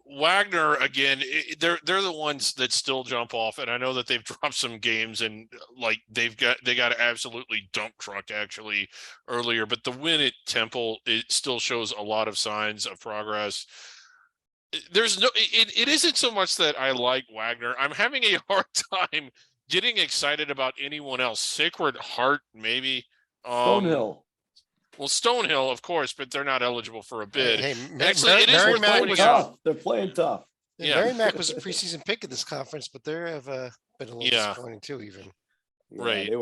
Wagner, again, they're the ones that still jump off, and I know that they've dropped some games, and like they got absolutely dump truck actually earlier. But the win at Temple, it still shows a lot of signs of progress. There's no, it isn't so much that I like Wagner. I'm having a hard time getting excited about anyone else. Sacred Heart, maybe. Stonehill. Well, Stonehill, of course, but they're not eligible for a bid. Hey, actually, it is worth pointing out. They're playing tough. Yeah, Merrimack was a preseason pick in this conference, but they have been a little disappointing too. Even right, they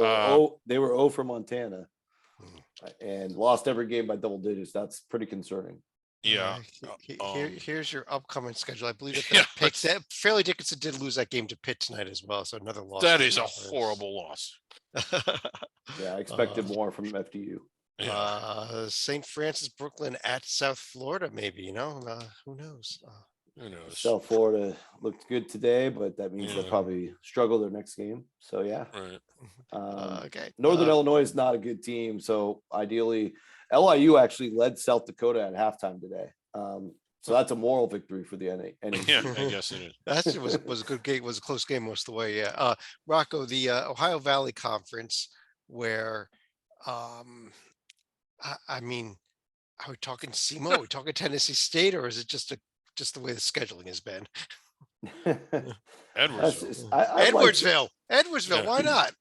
were 0 for Montana, and lost every game by double digits. That's pretty concerning. Yeah. Here's your upcoming schedule. I believe that Pitt, that Fairleigh Dickinson did lose that game to Pitt tonight as well. So another loss. That is a horrible loss. Yeah, I expected more from FDU. St. Francis Brooklyn at South Florida, maybe, who knows? Who knows? South Florida looked good today, but that means they'll probably struggle their next game. So yeah. Right. Okay. Northern Illinois is not a good team. So ideally, LIU actually led South Dakota at halftime today. So that's a moral victory for the NA. Yeah, I guess it is. That was a good game. Was a close game most of the way. Yeah. Rocco, the Ohio Valley Conference, where I mean, are we talking SEMO? Are we talking Tennessee State, or is it just the way the scheduling has been? Edwardsville. Edwardsville. Why not?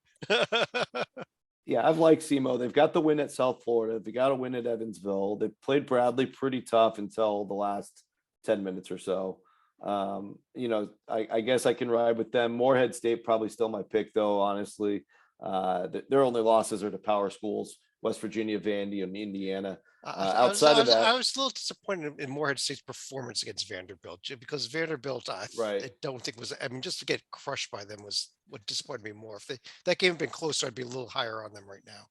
Yeah, I've liked SEMO. They've got the win at South Florida. They got a win at Evansville. They played Bradley pretty tough until the last 10 minutes or so. I guess I can ride with them. Morehead State probably still my pick, though, honestly. Their only losses are to power schools, West Virginia, Vandy, and Indiana. Outside of that, I was a little disappointed in Morehead State's performance against Vanderbilt because Vanderbilt, right. I don't think was. I mean, just to get crushed by them was what disappointed me more. If that game had been closer, I'd be a little higher on them right now.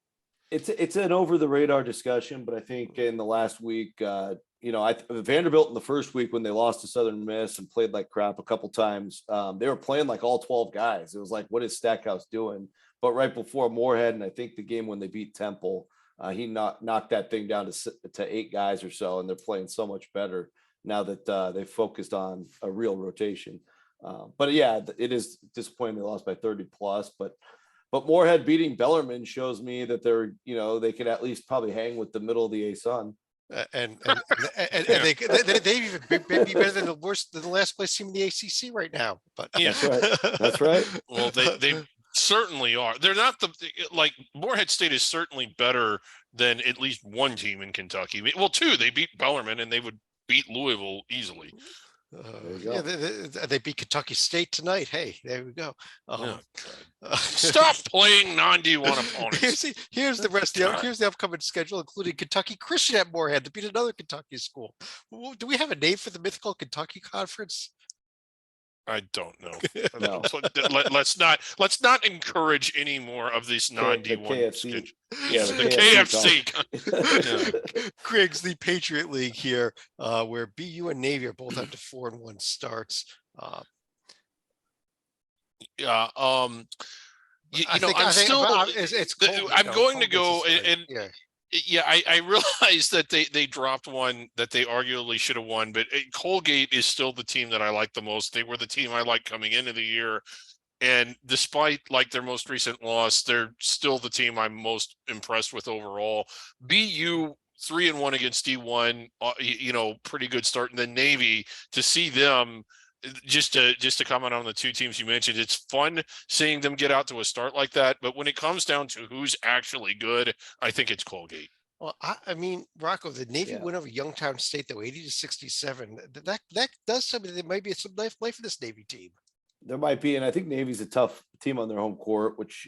It's an over the radar discussion, but I think in the last week, Vanderbilt in the first week when they lost to Southern Miss and played like crap a couple times, they were playing like all 12 guys. It was like, what is Stackhouse doing? But right before Moorhead, and I think the game when they beat Temple, he knocked that thing down to 8 guys or so, and they're playing so much better now that they focused on a real rotation. But yeah, it is disappointing they lost by 30 plus, but Moorhead beating Bellarmine shows me that they could at least probably hang with the middle of the A Sun. And they even be better than the last place team in the ACC right now. But Yeah, that's right. Well, they certainly are. They're not like Morehead State is certainly better than at least one team in Kentucky. Well, 2, they beat Bellarmine and they would beat Louisville easily. Yeah, they beat Kentucky State tonight. Hey, there we go. Stop playing non-D1 opponents. Here's the rest. Here's the upcoming schedule, including Kentucky Christian at Moorhead to beat another Kentucky school. Do we have a name for the mythical Kentucky Conference? I don't know. No. Let's not encourage any more of this non-D1 KFC. Yeah, the KFC. Griggs, the Patriot League here, where BU and Navy are both up to 4-1 starts. Yeah. I'm going to go and yeah, I realize that they dropped one that they arguably should have won, but Colgate is still the team that I like the most. They were the team I liked coming into the year. And despite like their most recent loss, they're still the team I'm most impressed with overall. BU 3-1 against D1, pretty good start. And then Navy, to see them, just to comment on the 2 teams you mentioned, it's fun seeing them get out to a start like that. But when it comes down to who's actually good, I think it's Colgate. Well, I mean, Rocco, the Navy win over Youngstown State though, 80-67. That does something. There might be some life for this Navy team. There might be, and I think Navy's a tough team on their home court, which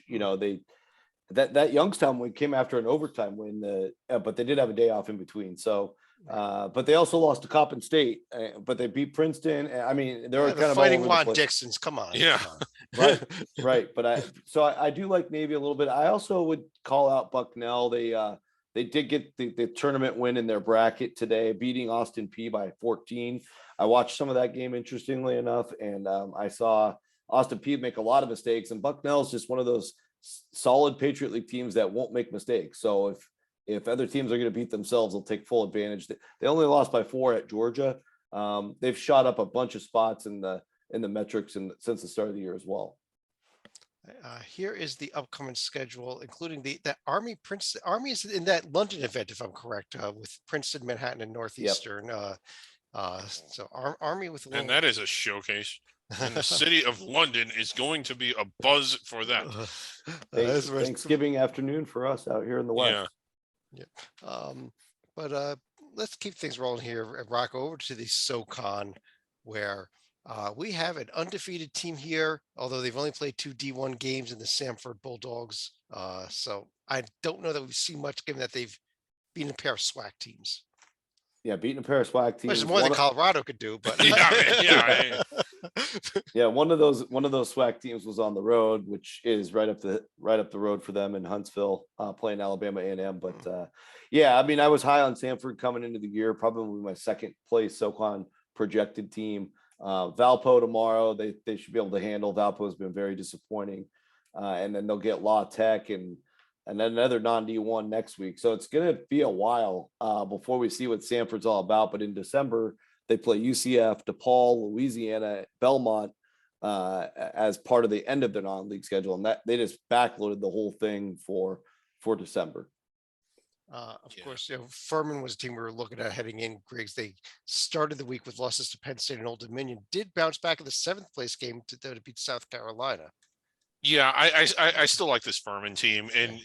that Youngstown win came after an overtime win, but they did have a day off in between. So, but they also lost to Coppin State, but they beat Princeton. I mean, they were kind of fighting Juan Dixons. Come on, yeah, come on. right. But I do like Navy a little bit. I also would call out Bucknell. They did get the tournament win in their bracket today, beating Austin P by 14. I watched some of that game, interestingly enough, and I saw Austin P make a lot of mistakes, and Bucknell is just one of those solid Patriot League teams that won't make mistakes. So if other teams are going to beat themselves, they'll take full advantage. They only lost by 4 at Georgia. They've shot up a bunch of spots in the metrics since the start of the year as well. Here is the upcoming schedule, including the Army Princeton. Army is in that London event, if I'm correct, with Princeton, Manhattan, and Northeastern. Yep. So Army with and that is a showcase. And the city of London is going to be a buzz for that. Thanksgiving afternoon for us out here in the West. Yeah. But let's keep things rolling here. Rock over to the SoCon, where we have an undefeated team here, although they've only played 2 D1 games in the Samford Bulldogs. So I don't know that we've seen much, given that they've been a pair of SWAC teams. Yeah, beating a pair of SWAC teams. Which is more than Colorado could do, but yeah. One of those SWAC teams was on the road, which is right up the road for them in Huntsville, playing Alabama A&M. But yeah, I mean, I was high on Samford coming into the year, probably my second place SoCon projected team. Valpo tomorrow, they should be able to handle. Valpo has been very disappointing, and then they'll get La Tech and then another non-D1 next week. So it's going to be a while before we see what Samford's all about. But in December, they play UCF, DePaul, Louisiana, Belmont as part of the end of their non-league schedule. And that they just backloaded the whole thing for December. Of course, Furman was a team we were looking at heading in. Griggs, they started the week with losses to Penn State and Old Dominion, did bounce back in the 7th place game to beat South Carolina. Yeah, I still like this Furman team, and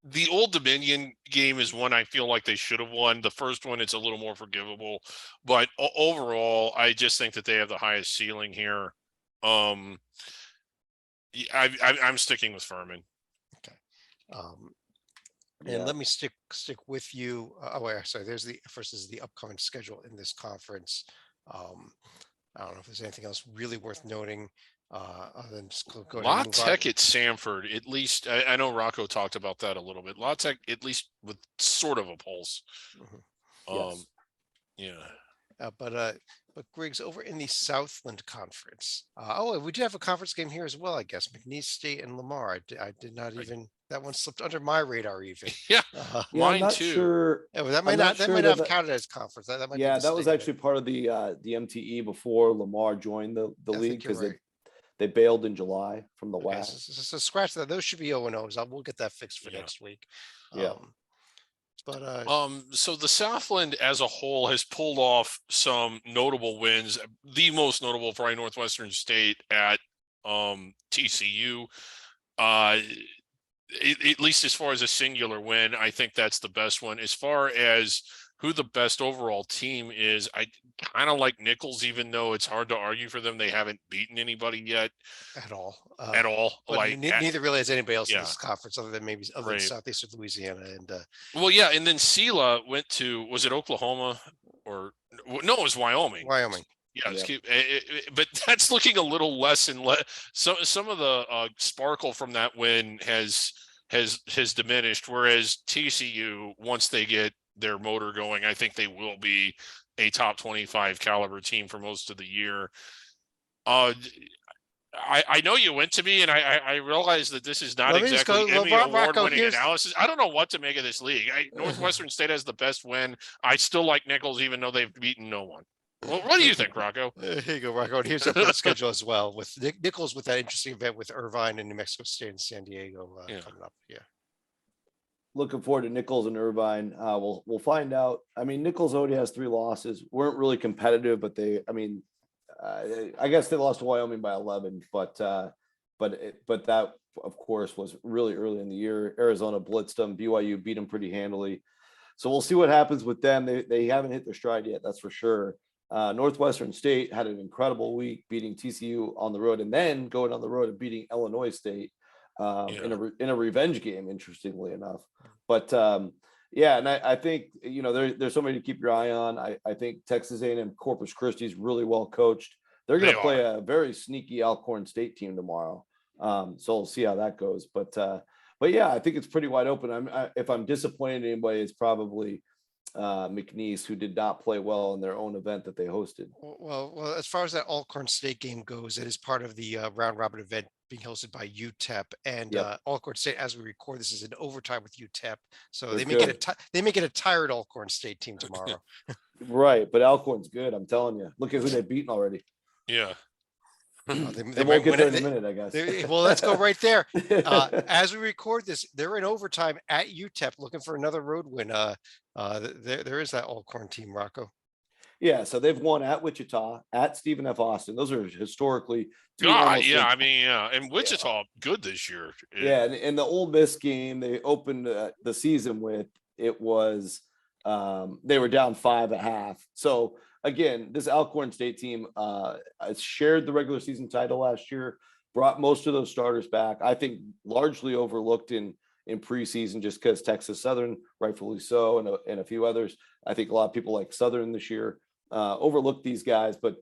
the Old Dominion game is one I feel like they should have won. The first one, it's a little more forgivable, but overall, I just think that they have the highest ceiling here. I'm sticking with Furman. Okay. And Yeah. let me stick with you. Sorry. There's the first is the upcoming schedule in this conference. Um, I don't know if there's anything else really worth noting. Other than just go ahead La and move on. Tech at Samford, at least I know Rocco talked about that a little bit. La Tech, at least with sort of a pulse. Mhm. Yes. Yeah. But Griggs, over in the Southland Conference. We did have a conference game here as well, I guess. McNeese State and Lamar. I did not even that one slipped under my radar even. Yeah, Yeah, I'm mine not too. sure. Yeah, well, that I'm might not not that sure might that not have that- counted as conference. That might be Yeah, the that was state. actually part of the MTE before Lamar joined the I league think you're because right. they bailed in July from the Okay, West. so scratch that. Those should be O&Os. We'll get that fixed for Yeah. next week. Yeah. But So the Southland as a whole has pulled off some notable wins. The most notable probably Northwestern State at TCU. At least as far as a singular win, I think that's the best one. As far as who the best overall team is, I kind of like Nichols, even though it's hard to argue for them. They haven't beaten anybody yet at all. at all. But Like, neither really has anybody else in yeah. this conference other than Right. Southeastern Louisiana and well, yeah, and then Sela went to, was it Oklahoma or no? It was Wyoming. Wyoming. Yeah, Yeah. but that's looking a little less and less. Some of the sparkle from that win has diminished. Whereas TCU, once they get their motor going, I think they will be a top 25 caliber team for most of the year. I know you went to me, and I realize that this is not Let me just exactly go- Emmy Rocco, award-winning here's- analysis. I don't know what to make of this league. Northwestern State has the best win. I still like Nichols, even though they've beaten no one. Well, what do you think, Rocco? Here you go, Rocco. And here's our schedule as well with Nichols with that interesting event with Irvine and New Mexico State and San Diego Yeah. coming up. Yeah. Looking forward to Nichols and Irvine. We'll find out. I mean, Nichols already has 3 losses. Weren't really competitive, but I guess they lost to Wyoming by 11. But that of course was really early in the year. Arizona blitzed them. BYU beat them pretty handily. So we'll see what happens with them. They haven't hit their stride yet, that's for sure. Northwestern State had an incredible week beating TCU on the road and then going on the road and beating Illinois State in a revenge game, interestingly enough. But yeah, and I think there's somebody to keep your eye on. I think Texas A&M Corpus Christi is really well coached. They're going to play a very sneaky Alcorn State team tomorrow. So we'll see how that goes. But yeah, I think it's pretty wide open. If I'm disappointed in anybody, it's probably McNeese, who did not play well in their own event that they hosted. Well, as far as that Alcorn State game goes, it is part of the round robin event being hosted by UTEP and Alcorn State. As we record, this is in overtime with UTEP, so they may get a tired Alcorn State team tomorrow. Right, but Alcorn's good. I'm telling you. Look at who they've beaten already. Yeah. They won't get there in a minute, I guess. Well, let's go right there. As we record this, they're in overtime at UTEP looking for another road win. There is that Alcorn team, Rocco. Yeah, so they've won at Wichita, at Stephen F. Austin. Those are historically and Wichita good this year. Yeah, and the Ole Miss game they opened the season with, it was they were down 5 at half. So again, this Alcorn State team shared the regular season title last year, brought most of those starters back. I think largely overlooked in preseason just because Texas Southern, rightfully so, and a few others. I think a lot of people like Southern this year overlooked these guys, but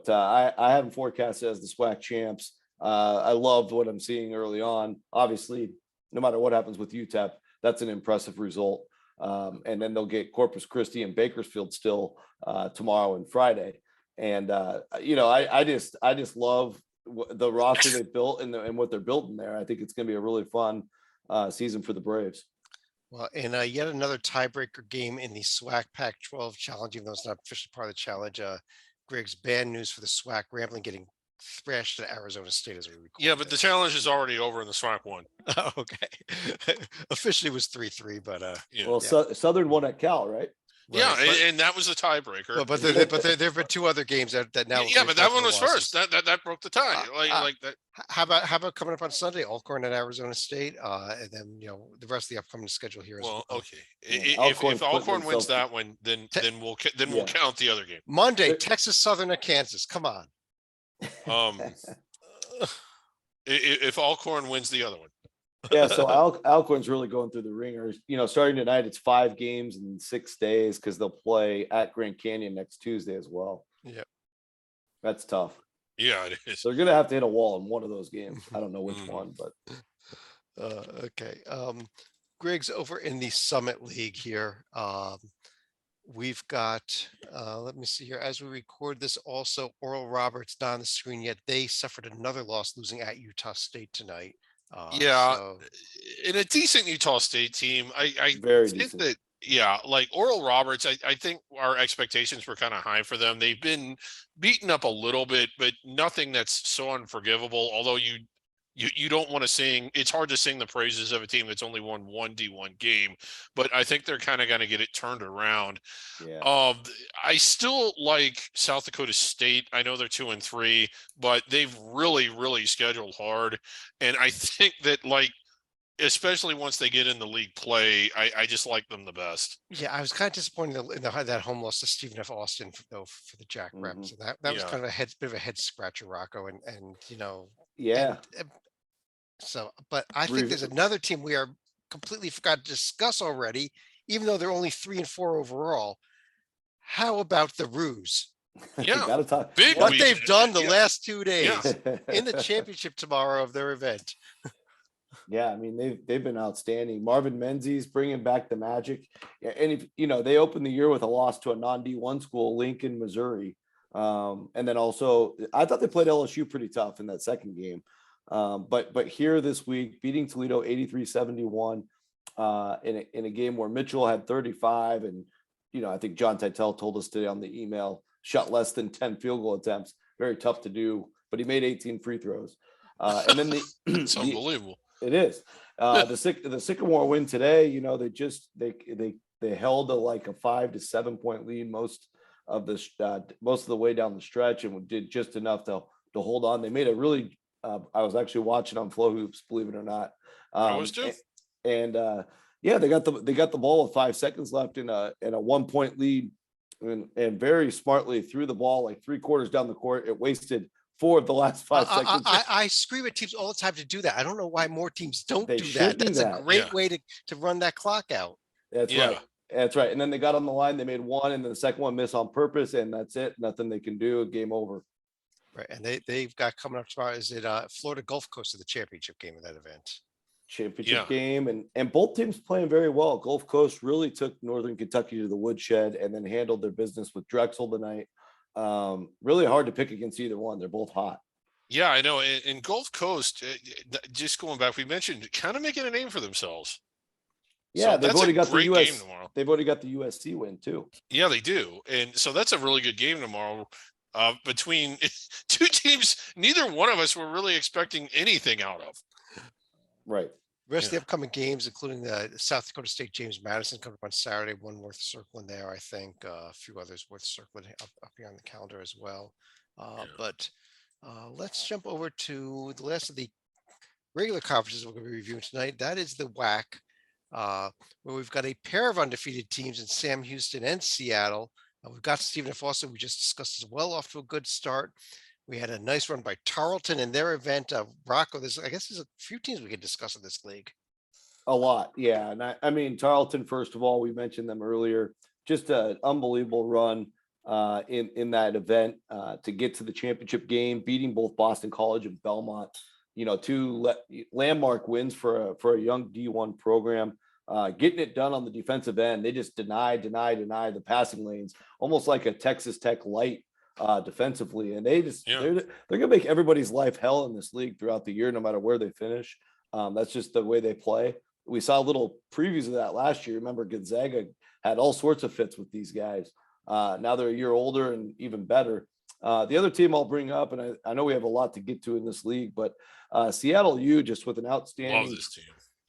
I have them forecasted as the SWAC champs. I loved what I'm seeing early on. Obviously, no matter what happens with UTEP, that's an impressive result. And then they'll get Corpus Christi and Bakersfield still tomorrow and Friday. And I just love the roster they built and what they're building there. I think it's going to be a really fun season for the Braves. Well, and yet another tiebreaker game in the SWAC Pac-12 challenge, even though it's not officially part of the challenge. Griggs, bad news for the SWAC. Grambling getting thrashed at Arizona State as we record. Yeah, but the challenge is already over in the SWAC one. Oh, okay. Officially was 3-3, but Southern won at Cal, right? Yeah, and that was a tiebreaker. But there have been 2 other games that now. Yeah, but that one was first. That broke the tie. Like that. How about coming up on Sunday, Alcorn at Arizona State, and then the rest of the upcoming schedule here. Well, okay. Yeah, If Alcorn wins that one, then we'll count the other game. Monday, Texas Southern at Kansas. Come on. If Alcorn wins the other one. Yeah, so Alcorn's really going through the ringer. Starting tonight, it's 5 games in 6 days because they'll play at Grand Canyon next Tuesday as well. Yep. That's tough. Yeah, it is. They're gonna have to hit a wall in one of those games. I don't know which Mhm. one, but Okay. Griggs, over in the Summit League here. We've got, let me see here. As we record this, also Oral Roberts not on the screen yet. They suffered another loss, losing at Utah State tonight. Yeah, So in a decent Utah State team, I very think decent. that, yeah, like Oral Roberts, I think our expectations were kind of high for them. They've been beaten up a little bit, but nothing that's so unforgivable. Although you don't want to sing, it's hard to sing the praises of a team that's only won one D1 game, but I think they're kind of going to get it turned around. Yeah. I still like South Dakota State. I know they're 2-3, but they've really scheduled hard. And I think that, like, especially once they get in the league play, I just like them the best. yeah, I was kind of disappointed in that home loss to Stephen F. Austin for the Jack Reps. And that was Yeah. kind of bit of a head scratcher, Rocco. And Yeah. so, but I think Re- there's another team we are completely forgot to discuss already, even though they're only 3-4 overall. How about the Ruse? Yeah. Gotta talk. Big What week. they've done the Yeah. last 2 days Yeah. in the championship tomorrow of their event. Yeah, I mean they've been outstanding. Marvin Menzies bringing back the magic, and if they opened the year with a loss to a non-D1 school, Lincoln, Missouri, and then also I thought they played LSU pretty tough in that second game, but here this week beating Toledo 83-71 in a game where Mitchell had 35, and I think John Titel told us today on the email shot less than 10 field goal attempts, very tough to do, but he made 18 free throws, and then It's unbelievable. It is the Sycamore win today. They held a 5 to 7 point lead most of the way down the stretch and did just enough to hold on. They made a really. I was actually watching on Flow Hoops, believe it or not. I was too. And yeah, they got the ball with 5 seconds left in a 1 point lead, and very smartly threw the ball like 3/4 down the court. It wasted 4 of the last 5 seconds. I scream at teams all the time to do that. I don't know why more teams don't They do should that. do That's that. a great Yeah. way to run that clock out. That's Yeah. right. That's right. And then they got on the line, they made 1, and then the second one missed on purpose, and that's it. Nothing they can do. Game over. Right. And they've got coming up tomorrow. Is it Florida Gulf Coast of the championship game of that event? Championship Yeah. game, and both teams playing very well. Gulf Coast really took Northern Kentucky to the woodshed and then handled their business with Drexel tonight. Really hard to pick against either one. They're both hot. Yeah, I know. In Gulf Coast, just going back, we mentioned kind of making a name for themselves. Yeah, So they've that's already a got the great US. game tomorrow. They've already got the USC win too. Yeah, they do. And so that's a really good game tomorrow. Between two teams, neither one of us were really expecting anything out of. Right. The rest of the Yeah. upcoming games, including the South Dakota State James Madison coming up on Saturday, one worth circling there, I think. A few others worth circling up here on the calendar as well. Yeah. But let's jump over to the last of the regular conferences we're going to be reviewing tonight. That is the WAC, where we've got a pair of undefeated teams in Sam Houston and Seattle. We've got Stephen F. Austin, we just discussed as well, off to a good start. We had a nice run by Tarleton in their event. Rocco, I guess there's a few teams we could discuss in this league. A lot, yeah. And I mean, Tarleton, first of all, we mentioned them earlier. Just an unbelievable run in that event to get to the championship game, beating both Boston College and Belmont. 2 landmark wins for a young D1 program. Getting it done on the defensive end. They just deny the passing lanes, almost like a Texas Tech light defensively. And they're gonna make everybody's life hell in this league throughout the year, no matter where they finish. That's just the way they play. We saw little previews of that last year. Remember, Gonzaga had all sorts of fits with these guys. Now they're a year older and even better. The other team I'll bring up, and I know we have a lot to get to in this league, but Seattle U just with an outstanding, Love this team.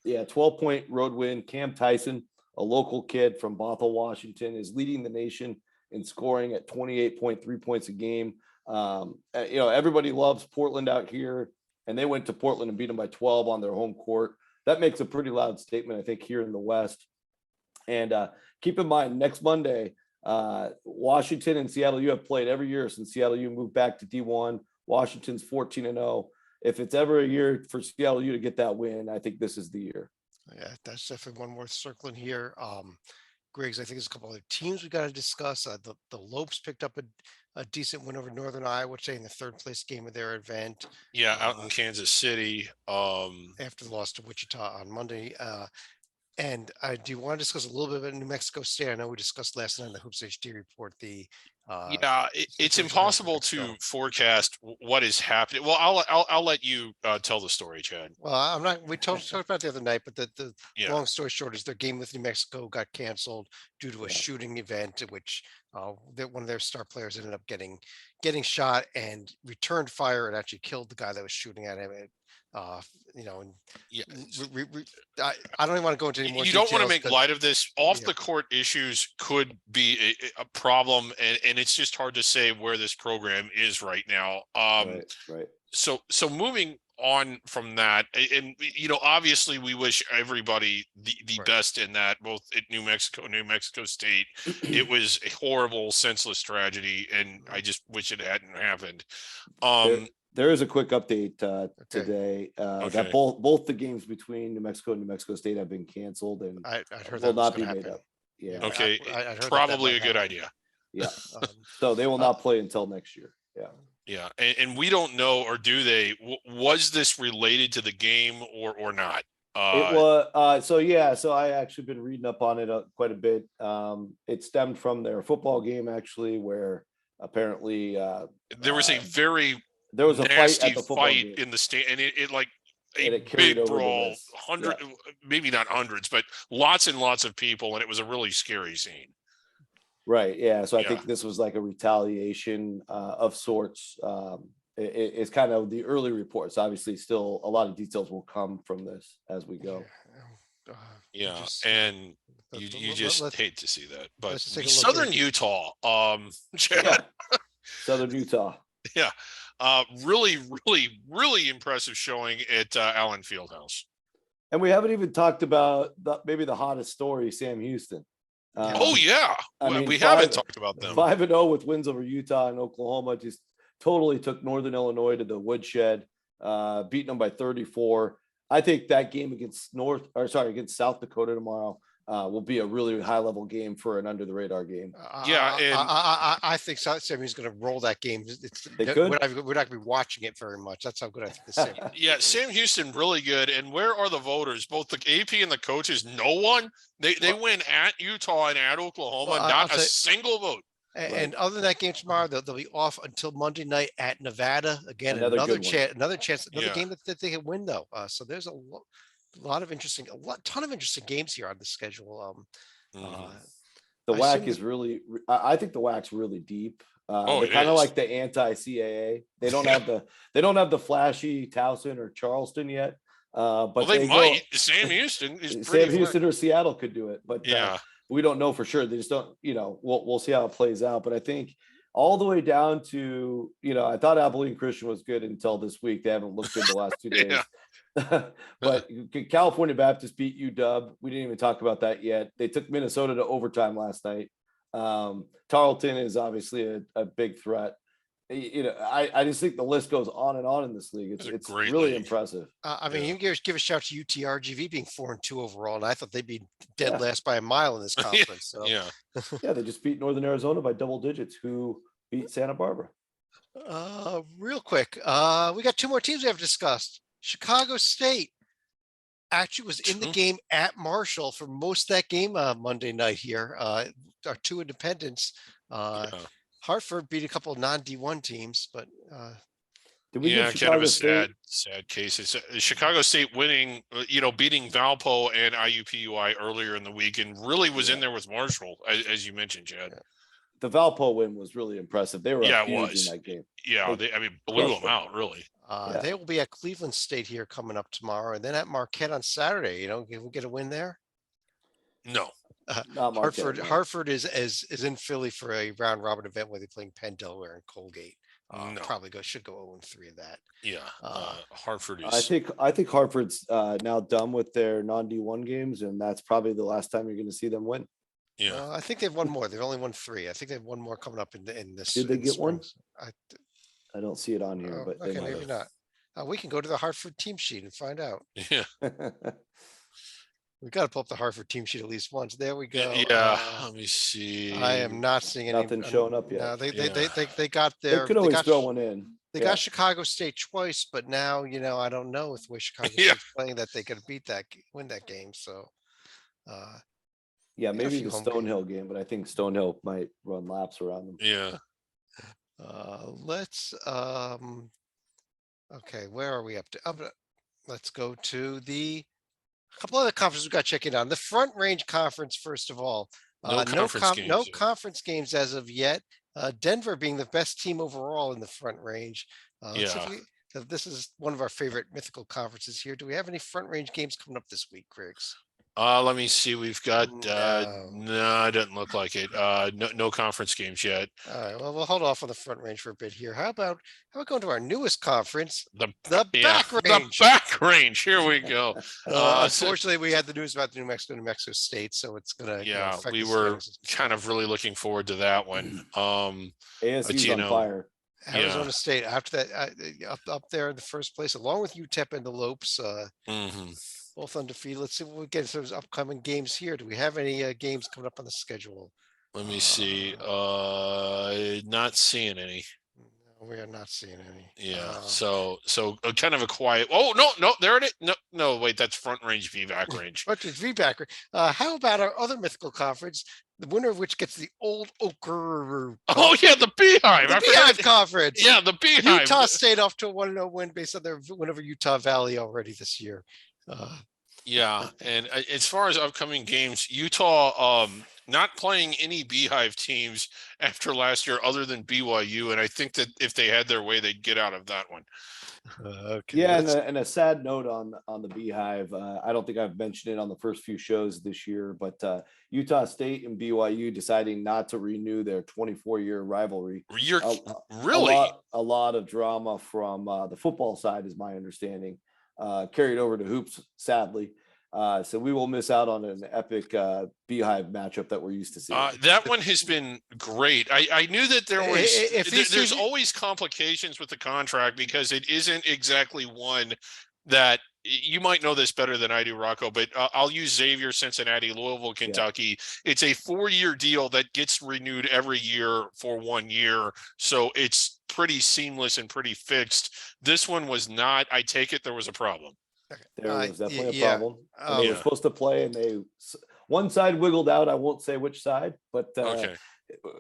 12-point road win. Cam Tyson, a local kid from Bothell, Washington, is leading the nation in scoring at 28.3 points a game. Everybody loves Portland out here, and they went to Portland and beat them by 12 on their home court. That makes a pretty loud statement, I think, here in the West. And keep in mind, next Monday, Washington and Seattle U have played every year since Seattle U moved back to D1. Washington's 14-0. if it's ever a year for Seattle U to get that win, I think this is the year. Yeah, that's definitely one worth circling here. Griggs, I think there's a couple other teams we got to discuss. The Lopes picked up a decent win over Northern Iowa, today in the third place game of their event. Yeah, out in Kansas City. After the loss to Wichita on Monday. And I do want to discuss a little bit about New Mexico State. I know we discussed last night in the Hoops HD report Yeah, it's situation impossible in New to Mexico. forecast what is happening. Well, I'll let you tell the story, Chad. Well, I'm not. We talked about it the other night, but the Yeah. long story short is their game with New Mexico got canceled due to a shooting event in which one of their star players ended up getting shot and returned fire and actually killed the guy that was shooting at him. And Yeah. I don't even want to go into any more. You don't want to details make 'cause- light of this. Off Yeah. the court issues could be a problem, and it's just hard to say where this program is right now. Right. So moving on from that, and obviously we wish everybody the Right. best in that, both at New Mexico State. It was a horrible, senseless tragedy, and I just wish it hadn't happened. There is a quick update Okay. today Okay. that both the games between New Mexico and New Mexico State have been canceled and I heard will that was not be gonna made happen. up. Yeah. Yeah. Okay, I heard that probably might a good happen. idea. Yeah. Um, So they will not play until next year. Yeah. Yeah, and we don't know, or do they? Was this related to the game or not? It was so I actually been reading up on it quite a bit. It stemmed from their football game actually, where apparently There was a very there was a fight nasty at the football fight game. in the stand, and it like And a it carried big over to brawl, this. maybe not hundreds, but lots and lots of people, and it was a really scary scene. Right. Yeah. So I Yeah. think this was like a retaliation of sorts. It's kind of the early reports. Obviously, still a lot of details will come from this as we go. uh, Yeah, just- and let- you let- just let's- hate to see that. But let's just take a look Southern here. Utah, Yeah. Southern Utah. really, really, really impressive showing at Allen Fieldhouse. And we haven't even talked about maybe the hottest story, Sam Houston. Oh yeah, I mean, we five- haven't talked about them. 5-0 with wins over Utah and Oklahoma. Just totally took Northern Illinois to the woodshed, beating them by 34. I think that game against against South Dakota tomorrow will be a really high level game for an under the radar game. Yeah, and- I think Sammy's going to roll that game. They could. We're not going to be watching it very much. That's how good I think the Sam. Yeah, Sam Houston really good. And where are the voters? Both the AP and the coaches. No one. They win at Utah and at Oklahoma. Well, I'll not a say- single vote. And other than that game tomorrow, they'll be off until Monday night at Nevada. Again, Another another good one. chance, another Yeah. game that they can win though. So there's a ton of interesting games here on the schedule. Mhm. The I WAC assume- is really, I think the WAC's really deep. Oh, They're it kind of is. like the anti-CAA. They don't have the flashy Towson or Charleston yet. But Well, they go- might. Sam Houston is Sam pretty. Houston or Seattle could do it, but Yeah. we don't know for sure. They just don't, we'll see how it plays out. But I think all the way down to, I thought Abilene Christian was good until this week. They haven't looked good the last 2 days. Yeah. But California Baptist beat UW. We didn't even talk about that yet. They took Minnesota to overtime last night. Tarleton is obviously a big threat. I just think the list goes on and on in this league. It's a It's great really league. impressive. I mean, Yeah. you can give a shout to UTRGV being 4-2 overall, and I thought they'd be dead Yeah. last by a mile in this conference. So. Yeah. Yeah, they just beat Northern Arizona by double digits, who beat Santa Barbara. Real quick, we got two more teams we have discussed. Chicago State actually was in the Two? game at Marshall for most of that game Monday night here. Our two independents. Yeah. Hartford beat a couple of non-D1 teams, but Did we Yeah, give kind of Chicago a State? sad case. It's Chicago State winning, beating Valpo and IUPUI earlier in the week, and really was in there with Marshall, as you mentioned, Chad. The Valpo win was really impressive. They were Yeah, up it huge was. in that game. Yeah, They blew crushed them them. out, really. Yeah. they will be at Cleveland State here coming up tomorrow, and then at Marquette on Saturday. Can we get a win there? No. Not Marquette, no. Hartford is in Philly for a round robin event where they're playing Penn, Delaware, and Colgate. No. Should go 0-3 in that. Yeah. Hartford I is. think Hartford's now done with their non-D1 games, and that's probably the last time you're going to see them win. Yeah. I think they've won more. They've only won 3. I think they've one more coming up in this. Did they in get one? springs. I don't see it on here, but they okay, might maybe have. not. We can go to the Hartford team sheet and find out. Yeah. We got to pull up the Hartford team sheet at least once. There we go. Yeah. Let me see. I am not seeing any. Nothing showing up No, yet. they got They their. could They always got. throw one in. They Yeah. got Chicago State twice, but now I don't know with where Chicago Yeah. State's playing that they could win that game. So, Yeah, they got a maybe few the home games. Stonehill game, but I think Stonehill might run laps around them. Yeah. Let's okay, where are we up to? Let's go to a couple other conferences we got checking on. The Front Range Conference, first of all. No conference games. No conference games as of yet. Denver being the best team overall in the Front Range. Let's see Yeah. if this is one of our favorite mythical conferences here. Do we have any Front Range games coming up this week, Griggs? Let me see. We've got No. no, it doesn't look like it. No conference games yet. All right, well, we'll hold off on the Front Range for a bit here. How about going to our newest conference, The Back The Range? back range. Here we go. So- Unfortunately, we had the news about the New Mexico State, so it's gonna Yeah, affect we the were standings. kind of really looking forward to that one. ASU's you on know, fire. Arizona State after that up there in the first place, along with UTEP and the Lopes, mhm. both undefeated. Let's see what we get in those upcoming games here. Do we have any games coming up on the schedule? Let me see. Not seeing any. No, we are not seeing any. Yeah. So kind of a quiet. Oh no, there it is. No, wait, that's Front Range v Back Range. But it's V-Backer. How about our other mythical conference, the winner of which gets the Old Ochre Oh yeah, the Beehive. the I Beehive forgot. Conference. Yeah, the Beehive. Utah State off to a 1-0 win based on their win over Utah Valley already this year. Yeah, and as far as upcoming games, Utah not playing any Beehive teams after last year other than BYU, and I think that if they had their way, they'd get out of that one. Okay. Yeah, and a sad note on the Beehive. I don't think I've mentioned it on the first few shows this year, but Utah State and BYU deciding not to renew their 24-year rivalry. You're A really lot of drama from the football side, is my understanding, carried over to hoops, sadly. So we will miss out on an epic Beehive matchup that we're used to seeing. that one has been great. I knew that there was there's teams- always complications with the contract because it isn't exactly one that you might know this better than I do, Rocco, but I'll use Xavier, Cincinnati, Louisville, Kentucky. Yeah. It's a 4-year deal that gets renewed every year for 1 year. So it's pretty seamless and pretty fixed. This one was not. I take it there was a problem. There was definitely a problem. Oh, They yeah. were supposed to play, and one side wiggled out. I won't say which side, but Okay.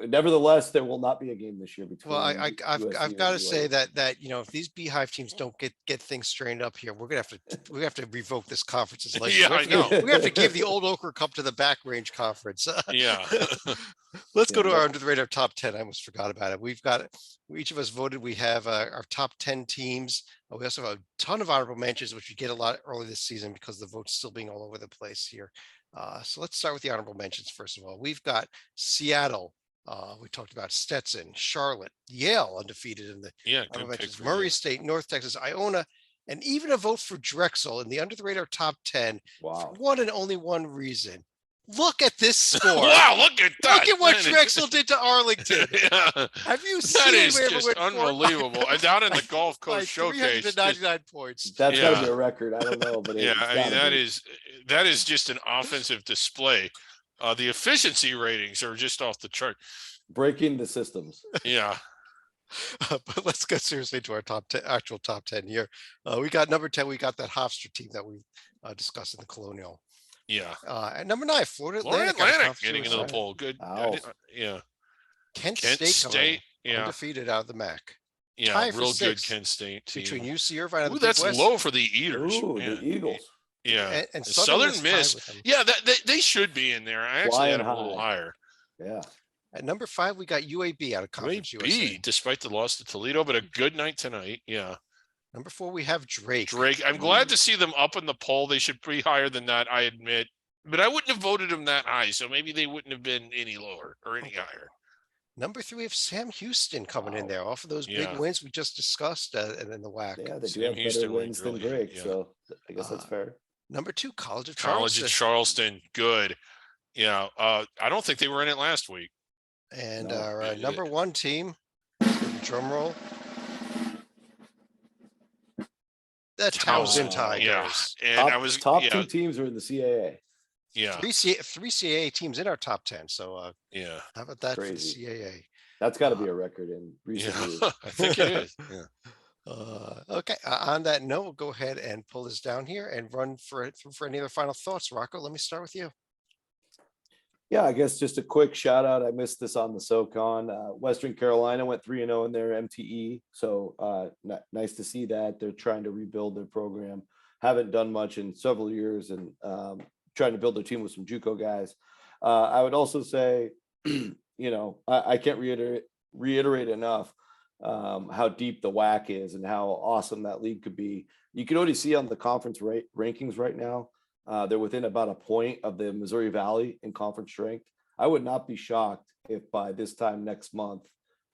nevertheless, there will not be a game this year between. Well, USC I've and got to BYU. say that if these Beehive teams don't get things straightened up here, we have to revoke this conference's license. Yeah, I know. We have to give the Old Ochre Cup to the Back Range Conference. Yeah. Let's go Yeah, to but- our under the radar top 10. I almost forgot about it. Each of us voted. We have our top 10 teams. We also have a ton of honorable mentions, which we get a lot early this season because the vote's still being all over the place here. So let's start with the honorable mentions. First of all, we've got Seattle. We talked about Stetson, Charlotte, Yale undefeated in the Yeah. honorable Good pick mentions, for Murray you. State, North Texas, Iona, and even a vote for Drexel in the under the radar top 10 for Wow. one and only one reason. Look at this score. Wow, look at that. Look at what That is- Drexel did to Arlington. Yeah. Have you That seen is where we just went for- unbelievable. And down in the Gulf by Coast Showcase. 399 points. That's got to Yeah. be a record. I don't know, but Yeah, it's I mean gotta be. that is just an offensive display. The efficiency ratings are just off the chart. Breaking the systems. Yeah. But let's get seriously to our actual top 10 here. We got number 10. We got that Hofstra team that we discussed in the Colonial. Yeah. At number 9, Florida Florida Atlantic, Atlantic getting into the Suicide. poll. Good. Ow. Yeah. Kent Kent State, coming State. in, Yeah. undefeated out of the MAC. Yeah. tie for Real good sixth Kent State team. Between UC Irvine and Ooh, the Big that's West. low for the Eaters. Ooh, yeah. the Eagles. Yeah. And Southern is tied Miss. with them. Yeah, they should be in there. I actually had Flying them a little high. higher. Yeah. At number 5, we got UAB out of Conference USA. UAB, despite the loss to Toledo, but a good night tonight. Yeah. Number 4, we have Drake. Drake. I'm glad to see them up in the poll. They should be higher than that, I admit. But I wouldn't have voted them that high, so maybe they wouldn't have been any lower or any higher. Number 3, we have Sam Houston coming in Wow. there off of those Yeah. big wins we just discussed and then the WAC. Yeah, they do Sam have Houston better ranked wins really than good, Drake, yeah. so I guess that's fair. Number 2, College of College Charleston. of Charleston, good. Yeah. I don't think they were in it last week. And No. our Yeah, number 1 team, drum roll. the Townsend Townsend, yeah. Tigers. And I Top, was, top yeah, two teams are in the CAA. yeah, Three CAA teams in our top 10. So yeah, how about that Crazy. for the CAA? That's got to be Uh, a record in recent yeah. years. I think it is. Yeah. Okay. On that note, we'll go ahead and pull this down here and run for it for any other final thoughts. Rocco, let me start with you. Yeah, I guess just a quick shout out. I missed this on the SoCon. Western Carolina went 3-0 in their MTE. So nice to see that. They're trying to rebuild their program. Haven't done much in several years and trying to build their team with some JUCO guys. I would also say, I can't reiterate enough how deep the WAC is and how awesome that league could be. You can already see on the conference rankings right now. They're within about a point of the Missouri Valley in conference strength. I would not be shocked if by this time next month,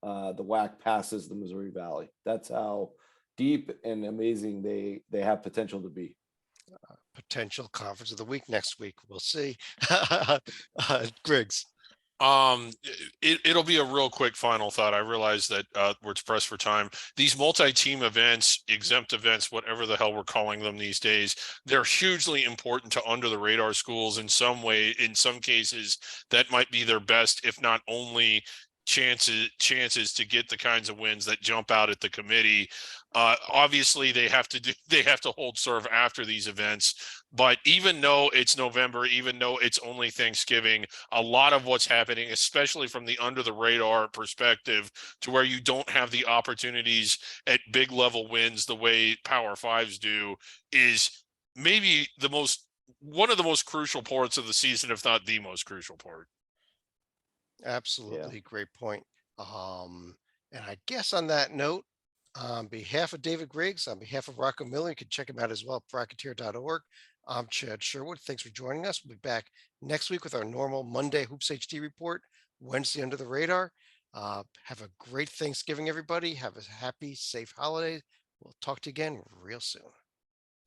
the WAC passes the Missouri Valley. That's how deep and amazing they have potential to be. Potential conference of the week next week. We'll see. Griggs. It'll be a real quick final thought. I realize that we're pressed for time. These multi-team events, exempt events, whatever the hell we're calling them these days, they're hugely important to under the radar schools in some way. In some cases, that might be their best, if not only chances to get the kinds of wins that jump out at the committee. Obviously they have to hold serve after these events, but even though it's November, even though it's only Thanksgiving, a lot of what's happening, especially from the under the radar perspective, to where you don't have the opportunities at big level wins the way Power Fives do, is maybe one of the most crucial parts of the season, if not the most crucial part. Absolutely. Great point. And I guess on that note, on behalf of David Griggs, on behalf of Rocco Miller, you can check him out as well, bracketeer.org. I'm Chad Sherwood. Thanks for joining us. We'll be back next week with our normal Monday Hoops HD report, Wednesday Under the Radar. Have a great Thanksgiving, everybody. Have a happy, safe holiday. We'll talk to you again real soon.